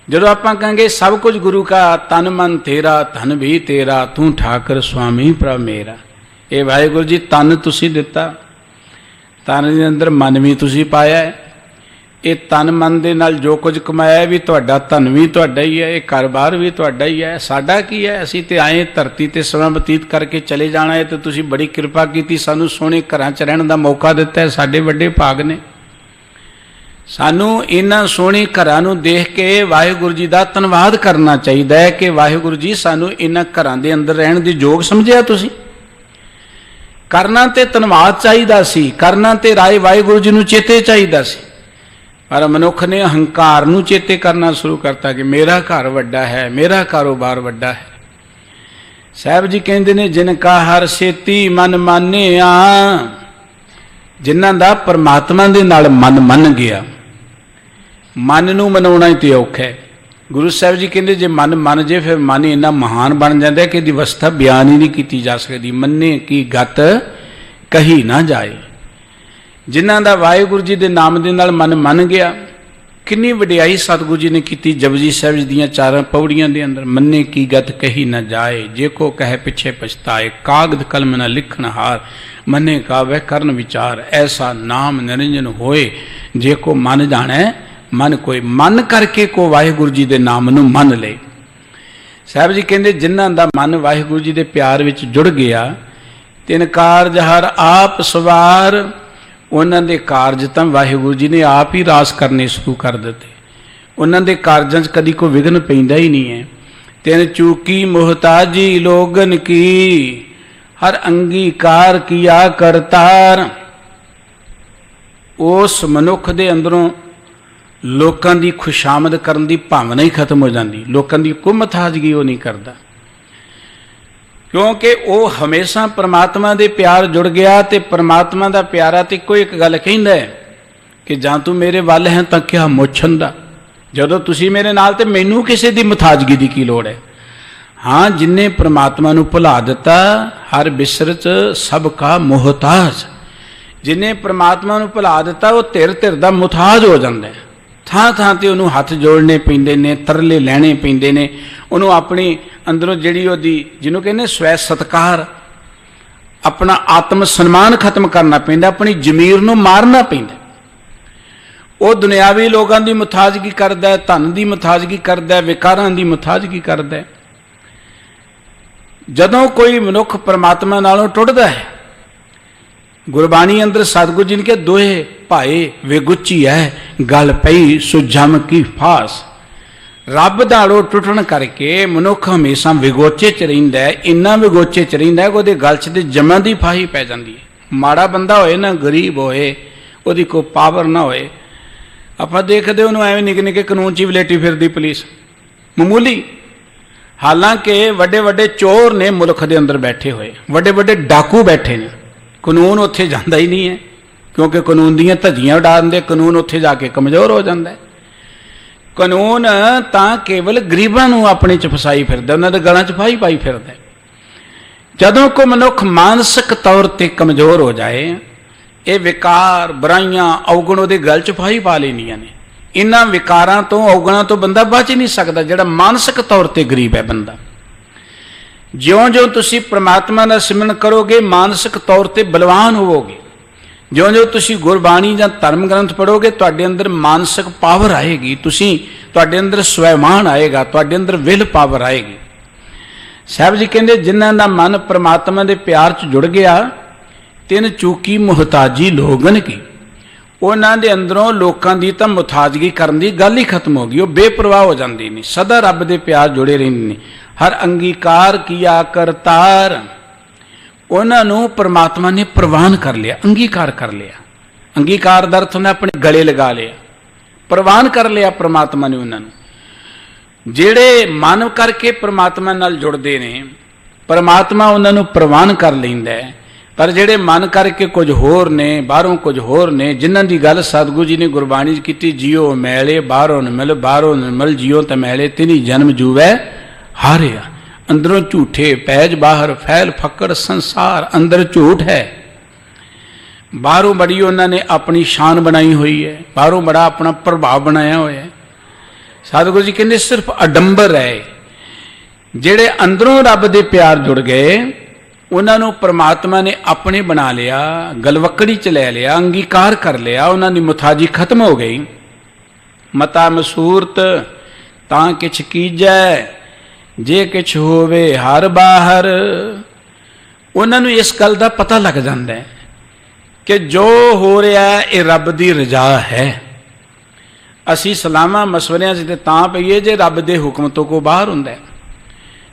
ਜਦੋਂ ਆਪਾਂ ਕਹਾਂਗੇ ਸਭ ਕੁਝ ਗੁਰੂ ਕਾ, ਤਨ ਮਨ ਤੇਰਾ, ਧਨ ਵੀ ਤੇਰਾ, ਤੂੰ ਠਾਕਰ ਸੁਆਮੀ ਪ੍ਰਭ ਮੇਰਾ। ਇਹ ਵਾਹਿਗੁਰੂ ਜੀ ਤਨ ਤੁਸੀਂ ਦਿੱਤਾ, ਤਨ ਦੇ ਅੰਦਰ ਮਨ ਵੀ ਤੁਸੀਂ ਪਾਇਆ ਹੈ। ਇਹ ਤਨ ਮਨ ਦੇ ਨਾਲ ਜੋ ਕੁਝ ਕਮਾਇਆ ਵੀ ਤੁਹਾਡਾ, ਧਨ ਵੀ ਤੁਹਾਡਾ ਹੀ ਹੈ, ਇਹ ਕਾਰੋਬਾਰ ਵੀ ਤੁਹਾਡਾ ਹੀ ਹੈ। ਸਾਡਾ ਕੀ ਹੈ? ਅਸੀਂ ਤੇ ਆਏ ਧਰਤੀ ਤੇ ਸਮਾਂ ਬਤੀਤ ਕਰਕੇ ਚਲੇ ਜਾਣਾ ਹੈ, ਤੇ ਤੁਸੀਂ ਬੜੀ ਕਿਰਪਾ ਕੀਤੀ, ਸਾਨੂੰ ਸੋਹਣੇ ਘਰਾਂ 'ਚ ਰਹਿਣ ਦਾ ਮੌਕਾ ਦਿੱਤਾ ਹੈ। ਸਾਡੇ ਵੱਡੇ ਭਾਗ ਨੇ। ਸਾਨੂੰ ਇਹਨਾਂ ਸੋਹਣੇ ਘਰਾਂ ਨੂੰ ਦੇਖ ਕੇ ਵਾਹਿਗੁਰੂ ਜੀ ਦਾ ਧੰਨਵਾਦ ਕਰਨਾ ਚਾਹੀਦਾ ਹੈ ਕਿ ਵਾਹਿਗੁਰੂ ਜੀ ਸਾਨੂੰ ਇਹਨਾਂ ਘਰਾਂ ਦੇ ਅੰਦਰ ਰਹਿਣ ਦੇ ਯੋਗ ਸਮਝਿਆ। ਤੁਸੀਂ ਕਰਨਾ ਤੇ ਧੰਨਵਾਦ ਚਾਹੀਦਾ ਸੀ, ਕਰਨਾ ਤੇ ਰਾਏ ਵਾਹਿਗੁਰੂ ਜੀ ਨੂੰ ਚੇਤੇ ਚਾਹੀਦਾ ਸੀ, ਪਰ ਮਨੁੱਖ ਨੇ ਹੰਕਾਰ ਨੂੰ ਚੇਤੇ ਕਰਨਾ ਸ਼ੁਰੂ ਕਰਤਾ ਕਿ ਮੇਰਾ ਘਰ ਵੱਡਾ ਹੈ, ਮੇਰਾ ਕਾਰੋਬਾਰ ਵੱਡਾ ਹੈ। ਸਾਹਿਬ ਜੀ ਕਹਿੰਦੇ ਨੇ ਜਿਨ ਕਾ ਹਰ ਸੇਤੀ ਮਨ ਮਾਨਿਆ, ਜਿਨ੍ਹਾਂ ਦਾ ਪਰਮਾਤਮਾ ਦੇ ਨਾਲ ਮਨ ਮੰਨ ਗਿਆ। ਮਨ ਨੂੰ ਮਨਾਉਣਾ ਹੀ ਤੇ ਔਖਾ ਹੈ। ਗੁਰੂ ਸਾਹਿਬ ਜੀ ਕਹਿੰਦੇ ਜੇ ਮਨ ਮੰਨ ਜੇ ਫਿਰ ਮਨ ਇੰਨਾ ਮਹਾਨ ਬਣ ਜਾਂਦਾ ਕਿ ਇਹਦੀ ਅਵਸਥਾ ਬਿਆਨ ਹੀ ਨਹੀਂ ਕੀਤੀ ਜਾ ਸਕਦੀ। ਮੰਨੇ ਕੀ ਗਤ ਕਹੀ ਨਾ ਜਾਏ। ਜਿਨ੍ਹਾਂ ਦਾ ਵਾਹਿਗੁਰੂ ਜੀ ਦੇ ਨਾਮ ਦੇ ਨਾਲ ਮਨ ਮੰਨ ਗਿਆ, ਕਿੰਨੀ ਵਡਿਆਈ ਸਤਿਗੁਰੂ ਜੀ ਨੇ ਕੀਤੀ ਜਪਜੀ ਸਾਹਿਬ ਜੀ ਦੀਆਂ 4 ਪੌੜੀਆਂ ਦੇ ਅੰਦਰ। ਮੰਨੇ ਕੀ ਗਤ ਕਹੀ ਨਾ ਜਾਏ, ਜੇ ਕੋ ਕਹੇ ਪਿੱਛੇ ਪਛਤਾਏ, ਕਾਗਦ ਕਲਮ ਨਾ ਲਿਖਣ ਹਾਰ, ਮੰਨੇ ਕਾਵੈ ਕਰਨ ਵਿਚਾਰ, ਐਸਾ ਨਾਮ ਨਿਰੰਜਨ ਹੋਏ, ਜੇ ਕੋ ਮਨ ਜਾਣੈ ਮਨ ਕੋਈ। ਮਨ ਕਰਕੇ ਕੋ ਵਾਹਿਗੁਰੂ ਜੀ ਦੇ ਨਾਮ ਨੂੰ ਮੰਨ ਲਏ। ਸਾਹਿਬ ਜੀ ਕਹਿੰਦੇ ਜਿਨ੍ਹਾਂ ਦਾ ਮਨ ਵਾਹਿਗੁਰੂ ਜੀ ਦੇ ਪਿਆਰ ਵਿੱਚ ਜੁੜ ਗਿਆ, ਤਿਨ ਕਾਰਜ ਹਰ ਆਪ ਸਵਾਰ, ਉਹਨਾਂ ਦੇ ਕਾਰਜ ਤਾਂ ਵਾਹਿਗੁਰੂ ਜੀ ਨੇ ਆਪ ਹੀ ਰਾਸ ਕਰਨੇ ਸ਼ੁਰੂ ਕਰ ਦਿੱਤੇ। ਉਹਨਾਂ ਦੇ ਕਾਰਜਾਂ 'ਚ ਕਦੀ ਕੋਈ ਵਿਘਨ ਪੈਂਦਾ ਹੀ ਨਹੀਂ ਹੈ। तिन चूकी मोहताजी लोगन की, हर अंगीकार किया करतार। उस मनुख दे अंदरों लोकां दी खुशामद करन दी भावना ही खत्म हो जाती, लोकां दी कोई मुताजगी वो नहीं करता, क्योंकि वो हमेशा परमात्मा दे प्यार जुड़ गया। तो परमात्मा दा प्यारा तो कोई एक गल कहंदा है कि जां तू मेरे वल है तां क्या मुछन दा, जदों तुसीं मेरे नाल ते मैनू किसी दी मुताजगी दी की लोड़ है। हाँ, जिन्हें परमात्मा नू भुला दिता, हर बिसरच सब का मोहताज। जिन्हें परमात्मा नू भुला दिता वो धिर धिर दा मुताज हो जाता है। थां थां ते उन्होंने हथ जोड़ने पैंदे ने, तरले लैने पैंदे ने, उन्होंने अपनी अंदरों जिहड़ी ओहदी जिन्हों कहने स्वै सत्कार, अपना आत्म सन्मान खत्म करना पैंदा, अपनी जमीर नू मारना पैंदा। वो दुनियावी लोगों की मुताजगी करदा है, धन की मुताजगी करदा है, विकारां की मुताजगी करदा है। जदों कोई मनुख परमात्मा नालों टुटदा है, गुरबाणी अंदर सतगुरु जी ने कहा दोहे भाए वेगुची है गल पई सो जम की फास। रब नालों टुटण करके मनुख हमेशा विगोचे च रहिंदा है, इन्ना विगोचे च रहिंदा है कि उहदे गल च ते जमन दी फाही पै जांदी है। माड़ा बंदा होए ना, गरीब होए, उहदी कोई पावर ना होए, आपां देखदे उहनूं एवें निक्के निक्के कानून च वलेटी फिरदी पुलिस, मामूली। हालांकि वड्डे वड्डे चोर ने मुल्क दे अंदर बैठे हुए, वड्डे वड्डे डाकू बैठे ने, कानून उत्थे जांदा ही नहीं है, क्योंकि कानून दीयां धज्जियां उड़ा दिंदे, कानून उत्थे जाके कमज़ोर हो जाता है। कानून तां केवल गरीबां नूं अपने च फसाई फिरदा, उन्हां दे गलां च फाही पाई फिरदा। जदों कोई मनुख मानसिक तौर ते कमज़ोर हो जाए, ये विकार बुराइयां अवगुण उहदे गल च फाही पा लेंदियां ने। इन्हां विकारां तो अवगुणां तो बंदा बच ही नहीं सकदा जिहड़ा मानसिक तौर ते गरीब है बंदा। ज्यों ज्यों तुसी परमात्मा का सिमरन करोगे मानसिक तौर पर बलवान होवोगे, ज्यों ज्यों तुसी गुरबाणी या धर्म ग्रंथ पढ़ोगे तुहाडे अंदर मानसिक पावर आएगी, तुहाडे अंदर स्वैमान आएगा, तुहाडे अंदर विल पावर आएगी। साहब जी कहते जिन्हां दा मन परमात्मा के प्यार च जुड़ गया, तिन चूकी मुहताजी लोगन की, उन्हां दे अंदरों लोकां दी तां मुताजगी करन दी गल ही खत्म हो गई, वो बेपरवाह हो जांदे ने, सदा रब दे प्यार जुड़े रहिंदे ने। हर अंगीकार किया करतार, उन्होंने परमात्मा ने प्रवान कर लिया, अंगीकार कर लिया। अंगीकार का अर्थ उन्हें अपने गले लगा लिया, प्रवान कर लिया परमात्मा ने उन्होंने। जेड़े मन करके परमात्मा नाल जुड़ते ने, परमात्मा उन्होंने प्रवान कर लैंदा है, पर जेड़े मन करके कुछ होर ने, बाहरों कुछ होर ने, जिन्हां दी गल सतगुरु जी ने गुरबाणी की, जियो मैले बाहरों मिल, बाहरों मिल जियो ते मैले, तिनी जन्म जूवै हारिया। अंदरों झूठे पैज बाहर फैल फकड़ संसार, अंदर झूठ है, बाहरों बड़ी उन्होंने अपनी शान बनाई हुई है, बाहरों बड़ा अपना प्रभाव बनाया हुआ है। सतगुरु जी कहते सिर्फ अडंबर है, जेड़े अंदरों रब दे प्यार जुड़ गए उन्होंने परमात्मा ने अपने बना लिया, गलवकड़ी च ले लिया, अंगीकार कर लिया, उन्होंने मुताजी खत्म हो गई। मता मसूरत तां किछ कीजै जे किछ होवे हर बाहर। उन्होंने इस गल का पता लग जाता है कि जो हो रहा है ये रब की रजा है। असी सलामा मशवरिया से तां पईए जे रब के हुक्म तो को बाहर हुंदा है।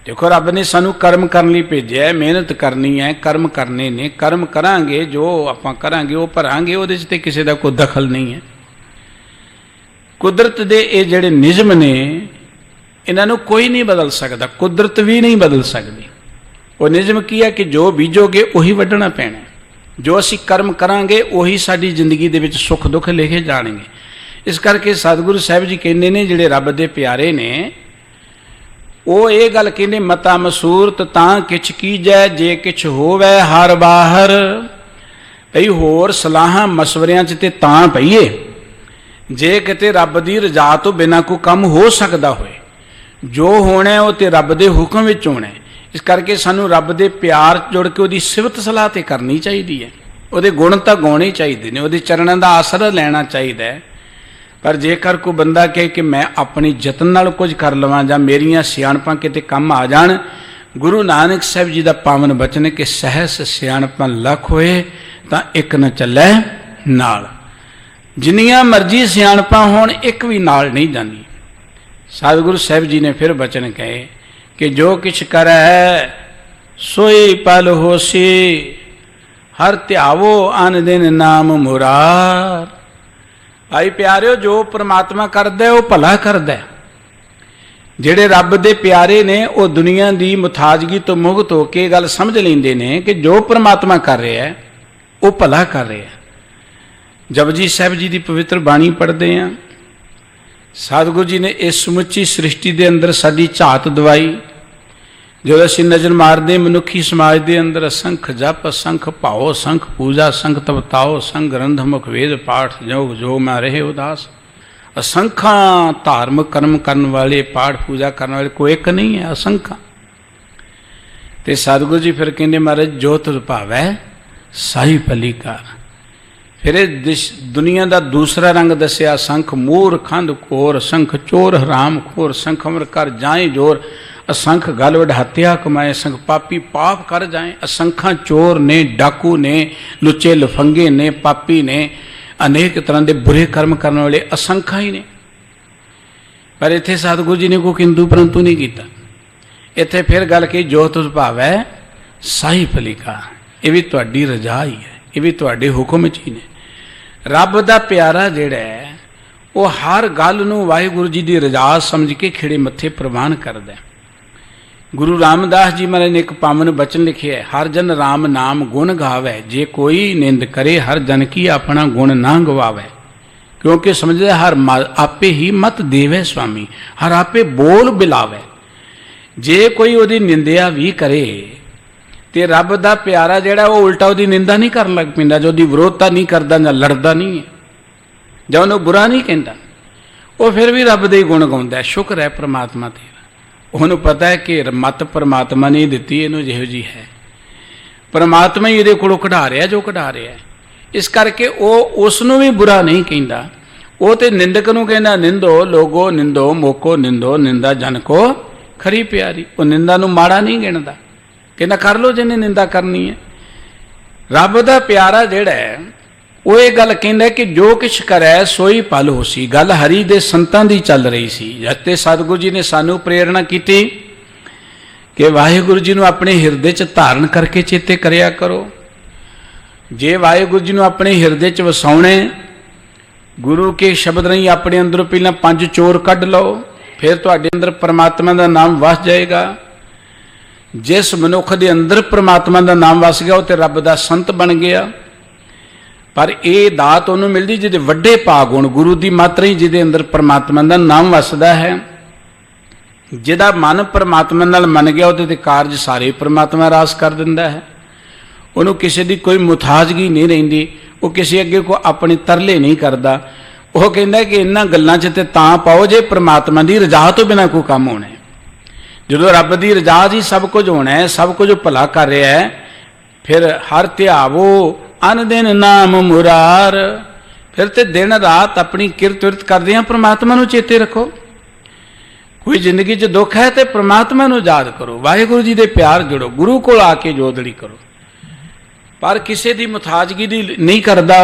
देखो रब ने सानू कर्म करने लिए भेजा है, मेहनत करनी है, कर्म करने ने, कर्म करांगे जो आपां करांगे वो भरांगे, उहदे च ते किसी का कोई दखल नहीं है। कुदरत दे ये जिहड़े नियम ने इन्हों कोई नहीं बदल सकता, कुदरत भी नहीं बदल सकती। वो नियम की है कि जो बीजोगे उही वड्ढना पैना, जो असी कर्म करांगे उही साडी जिंदगी दे विच सुख दुख लिखे जाणगे। इस करके सतगुरु साहिब जी कहते हैं जिहड़े रब दे प्यारे ने वो ये गल कहते मता मसूरत तां किछ कीजै जे किछ होवै हर बाहर। भई होर सलाहां मशवरियां च ते तां पईए जे किते रब दी रजा तो बिना कोई काम हो सकदा होए, जो होना है वो तो रब के हुक्म विच होना है। इस करके सानू रब के प्यार जुड़ के उसकी सिफत सलाह तो करनी चाहिए है, वो गुण तो गाने चाहिए ने, वो चरणों का आसरा लेना चाहिए। पर जेकर कोई बंदा कहे कि मैं अपनी जतन नाल कुछ कर लवां जां मेरियां सियाणपां किते काम आ जाण, गुरु नानक साहब जी का पावन बचन है कि सहस सियाणपां लख होए तां एक न चलै नाल। जिन्नियां मर्जी सियाणपां होण एक भी नाल नहीं जांदी। सतगुरु साहिब जी ने फिर बचन कहे कि जो किछ करੈ सोई पल होसी, हर ध्यावो अन दिन नाम मुरार। भाई प्यारिओ, जो परमात्मा करदा वो भला करदा। ਜਿਹੜੇ ਰੱਬ ਦੇ ਪਿਆਰੇ ਨੇ ਉਹ ਦੁਨੀਆ ਦੀ ਮੁਤਾਜ਼ਗੀ ਤੋਂ ਮੁਕਤ ਹੋ ਕੇ ਗੱਲ ਸਮਝ ਲੈਂਦੇ ਨੇ ਕਿ ਜੋ ਪਰਮਾਤਮਾ ਕਰ ਰਿਹਾ ਹੈ ਉਹ ਭਲਾ ਕਰ ਰਿਹਾ ਹੈ। ਜਪਜੀ ਸਾਹਿਬ ਜੀ ਦੀ ਪਵਿੱਤਰ ਬਾਣੀ ਪੜ੍ਹਦੇ ਹਾਂ। ਸਤਿਗੁਰੂ ਜੀ ਨੇ ਇਸ ਸਮੁੱਚੀ ਸ੍ਰਿਸ਼ਟੀ ਦੇ ਅੰਦਰ ਸਾਡੀ ਝਾਤ ਦਵਾਈ। ਜਦੋਂ ਅਸੀਂ ਨਜ਼ਰ ਮਾਰਦੇ ਮਨੁੱਖੀ ਸਮਾਜ ਦੇ ਅੰਦਰ ਅਸੰਖ ਜਪ, ਅਸੰਖ ਭਾਉ, ਅਸੰਖ ਪੂਜਾ, ਅਸੰਖ ਤਪਤਾਓ, ਅਸੰਖ ਗ੍ਰੰਥ ਮੁਖ ਵੇਦ ਪਾਠ ਜੋਗ ਜੋ ਮੈਂ ਰਹੇ ਉਦਾਸ। असंख्या धार्मिक कर्म करने वाले, पाठ पूजा करने वाले कोई एक नहीं है, असंख्या। तो सतगुरु जी फिर कहते महाराज जो तुझ भावै साई भली कर। फिर दुनिया का दूसरा रंग दसिया, असंख मूर खंड खोर, असंख चोर हराम खोर, असंख अमर कर जाए जोर, असंख गल वढात्या कमाए, असंख पापी पाप कर जाए। असंख्या चोर ने, डाकू ने, लुच्चे लफंगे ने, पापी ने, अनेक तरह के बुरे कर्म करने वाले असंख्या ही ने। पर इत्थे सतगुरु जी ने कोई किंतु परंतु नहीं किया। इत्थे फिर गल कही जो तुझ भावै साही भली कर। ये भी तुहाडी रजा ही है, ये भी तुहाडे हुक्म च ही ने। रब दा प्यारा जिहड़ा है वो हर गल नूं वाहिगुरू जी की रजा समझ के खिड़े मत्थे प्रवान करदा है। गुरु रामदास जी महाराज ने एक पावन बचन लिखे है, हर जन राम नाम गुण गावै, जे कोई निंद करे हर जन की अपना गुण ना गवावै। क्योंकि समझदे हर आपे ही मत देवै स्वामी, हर आपे बोल बिलावै। जे कोई उहदी निंदिया भी करे ते रब दा प्यारा जिहड़ा वो उल्टा उहदी निंदा नहीं कर लग पैंदा, जो उहदी विरोधता नहीं करदा जां लड़दा नहीं है जां उहनूं बुरा नहीं कहंदा, वो फिर भी रब दे ही गुण गाउंदा है। शुक्र है परमात्मा ते, ਉਹਨੂੰ ਪਤਾ ਹੈ ਕਿ ਮਤ ਪਰਮਾਤਮਾ ਨੇ ਦਿੱਤੀ, ਇਹਨੂੰ ਜਿਹੋ ਜੀ ਹੈ ਪਰਮਾਤਮਾ ਹੀ ਇਹਦੇ ਕੋਲੋਂ ਕਢਾ ਰਿਹਾ ਜੋ ਕਢਾ ਰਿਹਾ। ਇਸ ਕਰਕੇ ਉਹ ਉਸ ਨੂੰ ਵੀ ਬੁਰਾ ਨਹੀਂ ਕਹਿੰਦਾ। ਉਹ ਤੇ ਨਿੰਦਕ ਨੂੰ ਕਹਿੰਦਾ ਨਿੰਦੋ ਲੋਗੋ ਨਿੰਦੋ ਮੋਕੋ ਨਿੰਦੋ ਨਿੰਦਾ ਜਨ ਕੋ ਖਰੀ ਪਿਆਰੀ। ਉਹ ਨਿੰਦਾ ਨੂੰ ਮਾੜਾ ਨਹੀਂ ਗਿਣਦਾ, ਕਹਿੰਦਾ ਕਰ ਲੋ ਜਿਹਨੇ ਨਿੰਦਾ ਕਰਨੀ ਹੈ। ਰੱਬ ਦਾ ਪਿਆਰਾ ਜਿਹੜਾ ਹੈ ਉਹ ਇਹ ਗੱਲ ਕਹਿੰਦਾ ਕਿ ਜੋ ਕਿਛ ਕਰੈ ਸੋਈ ਭਲ ਹੋਸੀ। ਗੱਲ ਹਰੀ ਦੇ ਸੰਤਾਂ ਦੀ ਚੱਲ ਰਹੀ ਸੀ। ਅਤੇ ਸਤਿਗੁਰੂ ਜੀ ਨੇ ਸਾਨੂੰ ਪ੍ਰੇਰਣਾ ਕੀਤੀ ਕਿ ਵਾਹਿਗੁਰੂ ਜੀ ਨੂੰ ਆਪਣੇ ਹਿਰਦੇ 'ਚ ਧਾਰਨ ਕਰਕੇ ਚੇਤੇ ਕਰਿਆ ਕਰੋ। ਜੇ ਵਾਹਿਗੁਰੂ ਜੀ ਨੂੰ ਆਪਣੇ ਹਿਰਦੇ 'ਚ ਵਸਾਉਣੇ, ਗੁਰੂ ਕੇ ਸ਼ਬਦ ਰਾਹੀਂ ਆਪਣੇ ਅੰਦਰੋਂ ਪਹਿਲਾਂ 5 ਚੋਰ ਕੱਢ ਲਓ, ਫਿਰ ਤੁਹਾਡੇ ਅੰਦਰ ਪਰਮਾਤਮਾ ਦਾ ਨਾਮ ਵਸ ਜਾਏਗਾ। ਜਿਸ ਮਨੁੱਖ ਦੇ ਅੰਦਰ ਪਰਮਾਤਮਾ ਦਾ ਨਾਮ ਵਸ ਗਿਆ ਉਹ ਤੇ ਰੱਬ ਦਾ ਸੰਤ ਬਣ ਗਿਆ। पर यह दात उन्होंने मिलती जिहदे वड्डे भाग होण, गुरु की मात्रा ही जिहदे अंदर परमात्मा का नाम वसदा है। जिहदा मन परमात्मा नाल मन गया उहदे ते कारज सारे परमात्मा रास कर दिंदा है। उन्होंने किसी की कोई मुताजगी नहीं रहिंदी, वो किसी अगे को अपने तरले नहीं करता। वह कहता कि इन्हां गल्लां च ते तां पाओ जे परमात्मा की रजा तो बिना कोई काम होना है। जो रब की रजा ही सब कुछ होना है, सब कुछ भला कर रहा है, फिर हर ध्यावो अन दिन नाम मुरार। फिर तो दिन रात अपनी किरत विरत करदे हैं परमात्मा नूं चेते रखो। कोई जिंदगी च दुख है तो परमात्मा नूं याद करो, वाहिगुरू जी दे प्यार जुड़ो, गुरु कोल आके जोदड़ी करो। पर किसी की मुताजगी दी नहीं करदा,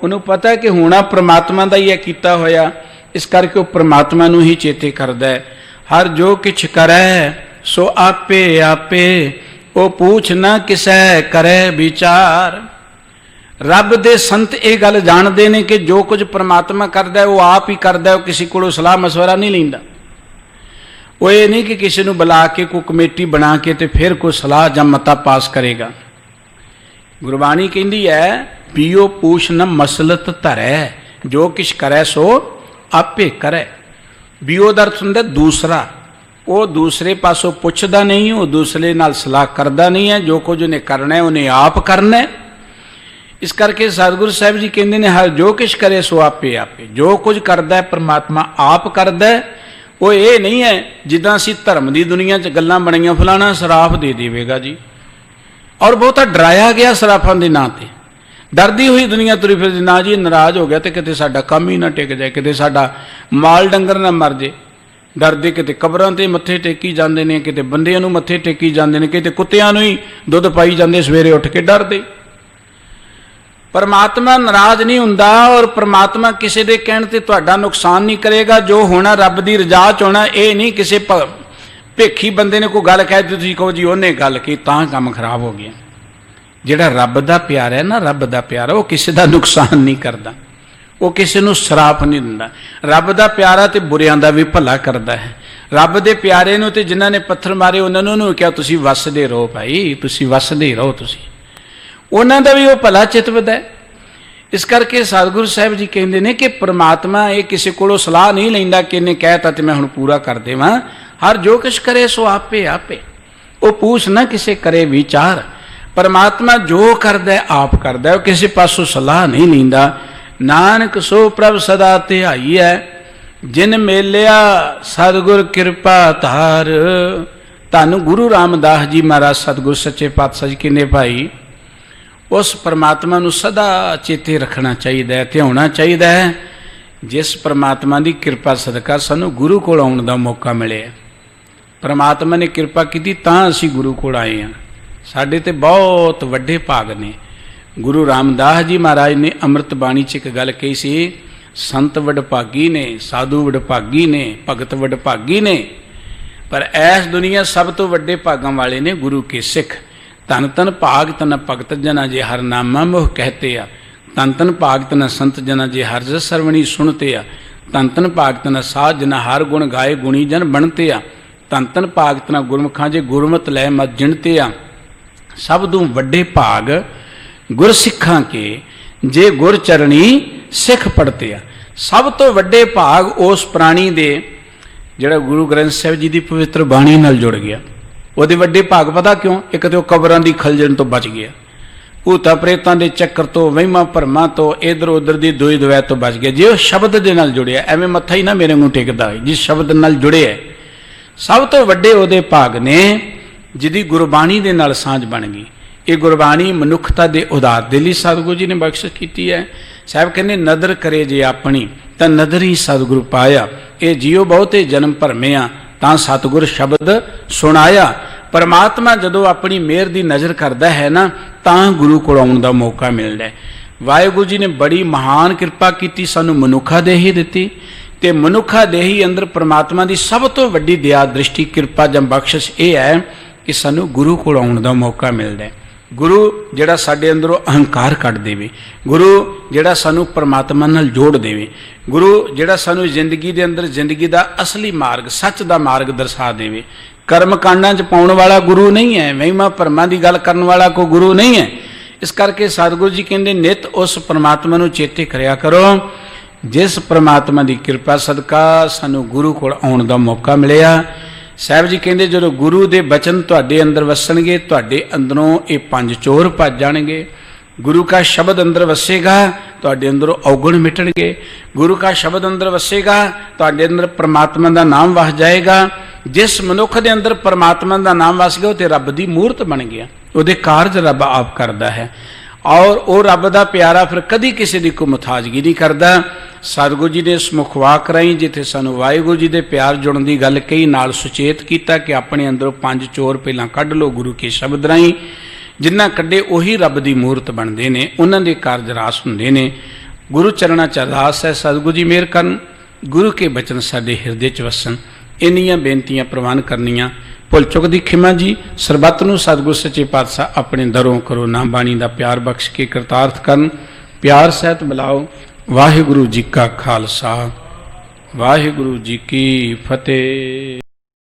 उन्होंने पता है कि होना परमात्मा का ही है कीता होया, इस करके वह परमात्मा नूं ही चेते करदा है। हर जो किछ करै सो आपे आपे, वो पूछ ना किसै करे विचार। रब दे संत ये गल जानते हैं कि जो कुछ परमात्मा करता है वो आप ही करता है, वो किसी को सलाह मशवरा नहीं लैंदा। वो ये नहीं कि किसी को बुला के कोई कमेटी बना के तो फिर कोई सलाह या मता पास करेगा। गुरबाणी कहती है पियो पूछ न मसलत धरै, जो किछ करे सो आपे करे। बियो का अर्थ हुंदा दूसरा, वो दूसरे पासों पुछदा नहीं, वो दूसरे नाल सलाह करता नहीं है। जो कुछ उन्हें करना है उन्हें आप करना है। इस करके सतगुरु साहब जी कहते हैं हर जो किछ करे सो आपे आपे। जो कुछ करता है परमात्मा आप करता है। वो ये नहीं है जिदा असी धर्म की दुनिया च गल्लां बणीआं फलाना सराफ दे देवेगा जी, और बहुता डराया गया सराफां दे नां ते। डरदी हुई दुनिया तुरी फिरदी, ना जी नाराज हो गया तो किते साडा काम ही ना टिक जाए, किते साडा माल डंगर ना मर जाए। डरदे किते कबरां ते मत्थे टेकी जांदे ने, किते बंदियां नूं मत्थे टेकी जांदे ने, किते कुत्तियां नूं ही दुध पाई जांदे सवेरे उठ के डरदे। परमात्मा नाराज नहीं हुंदा, और परमात्मा किसी के कहण ते तुहाडा नुकसान नहीं करेगा। जो होना रब की रजा च होना, ये नहीं किसी ਭੇਖੀ ਬੰਦੇ ਨੇ ਕੋਈ ਗੱਲ ਕਹਿ ਦਿੱਤੀ, ਤੁਸੀਂ ਕਹੋ ਜੀ ਉਹਨੇ ਗੱਲ ਕੀ ਤਾਂ ਕੰਮ ਖਰਾਬ ਹੋ ਗਿਆ। ਜਿਹੜਾ ਰੱਬ ਦਾ ਪਿਆਰ ਹੈ ਨਾ, ਰੱਬ ਦਾ ਪਿਆਰ ਉਹ ਕਿਸੇ ਦਾ ਨੁਕਸਾਨ ਨਹੀਂ ਕਰਦਾ, ਉਹ ਕਿਸੇ ਨੂੰ ਸਰਾਪ ਨਹੀਂ ਦਿੰਦਾ। ਰੱਬ ਦਾ ਪਿਆਰਾ ਤੇ ਬੁਰਿਆਂ ਦਾ ਵੀ ਭਲਾ ਕਰਦਾ ਹੈ। ਰੱਬ ਦੇ ਪਿਆਰੇ ਨੂੰ ਤੇ ਜਿਨ੍ਹਾਂ ਨੇ ਪੱਥਰ ਮਾਰੇ ਉਹਨਾਂ ਨੂੰ ਕਿਹਾ ਤੁਸੀਂ ਵਸਦੇ ਰਹੋ ਭਾਈ, ਤੁਸੀਂ ਵਸਦੇ ਰਹੋ, ਤੁਸੀਂ ਉਹਨਾਂ ਦਾ ਵੀ ਉਹ ਭਲਾ ਚਿਤਵਦਾ ਹੈ। ਇਸ ਕਰਕੇ ਸਤਿਗੁਰੂ ਸਾਹਿਬ ਜੀ ਕਹਿੰਦੇ ਨੇ ਕਿ ਪ੍ਰਮਾਤਮਾ ਇਹ ਕਿਸੇ ਕੋਲੋਂ ਸਲਾਹ ਨਹੀਂ ਲੈਂਦਾ ਕਿ ਇਹਨੇ ਕਹਿਤਾ ਤੇ ਮੈਂ ਹੁਣ ਪੂਰਾ ਕਰ ਦੇਵਾਂ। ਹਰ ਜੋ ਕੁਛ ਕਰੇ ਸੋ ਆਪੇ ਆਪੇ, ਉਹ ਪੁੱਛ ਨਾ ਕਿਸੇ ਕਰੇ ਵਿਚਾਰ। परमात्मा जो करदा आप करदा, वो किसी पासों सलाह नहीं लींदा। नानक सो प्रभ सदा ध्याई है, जिन मेलिया सतगुर कृपा धार। धन गुरु रामदास जी महाराज सतगुर सच्चे पातशाह जी कहने भाई, उस परमात्मा नूं सदा चेते रखना चाहिए, ध्याना चाहिए। जिस परमात्मा की कृपा सदका सानू गुरु कोल आउण दा मौका मिले। परमात्मा ने कृपा की तां असीं गुरु कोल आए हैं। साडे ते बहुत वड्डे भाग ने। गुरु रामदास जी महाराज ने अमृत बाणी च एक गल कही सी, संत वडभागी ने, साधु वडभागी ने, भगत वडभागी ने, पर ऐस दुनिया सब तो वड्डे भागां वाले ने गुरु के सिख। धन धन भाग तन भगत जना जे हर नामा मोह कहते आ। धन धन भाग तना संत जना जे हर जस सरवणी सुनते आ। धन धन भाग तना साध जना हर गुण गाए गुणी जन बनते आ। धन धन भाग तना गुरमुखां जे गुरमत लै मत जिणते आ। सब तो वड्डे भाग गुर सिखां के, जे गुर चरणी सिख पढ़ते आ। सब तो वड्डे भाग उस प्राणी दे जिहड़ा गुरु ग्रंथ साहिब जी की पवित्र बाणी नाल जुड़ गया। वो वड्डे भाग पता क्यों? एक तो कबरां दी खलजण तो बच गया, भूता प्रेतां दे चक्कर तो, वहिमां भरमां तो, इधर उधर दी दोई दवै तो बच गया। जे शब्द दे नाल जुड़िया, एवें मत्था ही ना मेरे मूँह टेकदा, जिस शब्द नाल जुड़े है। सब तो वड्डे उहदे भाग ने जिहदी गुरबाणी दे नाल सांझ बन गई। ये गुरबाणी मनुखता दे उधार दे लई सतगुरु जी ने बख्शिश की है। साहब कहने नदर करे जे अपनी तां नदर ही सतगुरु पाया। ये जियो बहुते जन्म भरमिया तां सतगुर शब्द सुनाया। परमात्मा जदों अपनी मेहर दी नज़र करदा है ना, तां गुरु कोल आउण दा मौका मिलदा है। वाहिगुरू जी ने बड़ी महान कृपा की, सानू मनुखा देही दिती ते मनुखा देही अंदर परमात्मा दी सब तो वड्डी दया दृष्टि कृपा जां बख्शिश ये है कि सानू गुरु कोल आउण दा मौका मिलदा है। गुरु जिहड़ा साडे अंदरों अहंकार कढ देवे, गुरु जिहड़ा सानू परमात्मा नाल जोड़ देवे, गुरु जिहड़ा सानू जिंदगी दे अंदर जिंदगी दा असली मार्ग, सच दा मार्ग दर्शा देवे। कर्म कांडां च पाउण वाला गुरु नहीं है, महिमा भरमां दी गल करन वाला कोई गुरु नहीं है। इस करके सतगुरु जी कहंदे नित उस परमात्मा नूं चेते करिया करो, जिस परमात्मा दी कृपा सदका सानू गुरु कोल आउण दा मौका मिलिया। साहब जी कहते जो गुरु के बचन तुहाडे अंदर वसणगे, तुहाडे अंदरों ये पंज चोर भज जाणगे। गुरु का शब्द अंदर वसेगा, तुहाडे अंदरों अवगुण मिटणगे। गुरु का शब्द अंदर वसेगा, तुहाडे अंदर परमात्मा का नाम वस जाएगा। जिस मनुख के अंदर परमात्मा का नाम वस गया, तो रब की मूर्त बन गया, उहदे कारज रब आप करता है। और वह रब का प्यारा फिर कदी किसी की कोई मुथाजगी नहीं करता। सतगुरु जी ने इस मुखवाक राही जिथे सानू वाहिगुरू जी के प्यार जुड़न की गल कही, नाल सुचेत किया कि अपने अंदरों पंज चोर पहलां कढ़ लो गुरु के शब्द राही। जिन्ना कढ़े उही रब की मूर्त बनते हैं, उन्होंने कारज रास होंदे ने। गुरु चरणा च अरदास है, सतगुरु जी मेहर करन, गुरु के बचन साडे हिरदे च वसन। इन्नियां बेनतियां प्रवान करनियां। भुल चुक दी खिमा जी। सरबत नूं सतगुरु सच्चे पातशाह अपने दरों करो नाम बाणी का प्यार बख्श के करतार्थ करन। प्यार सहित बुलाओ। वाहिगुरू जी का खालसा, वाहिगुरू जी की फतेह।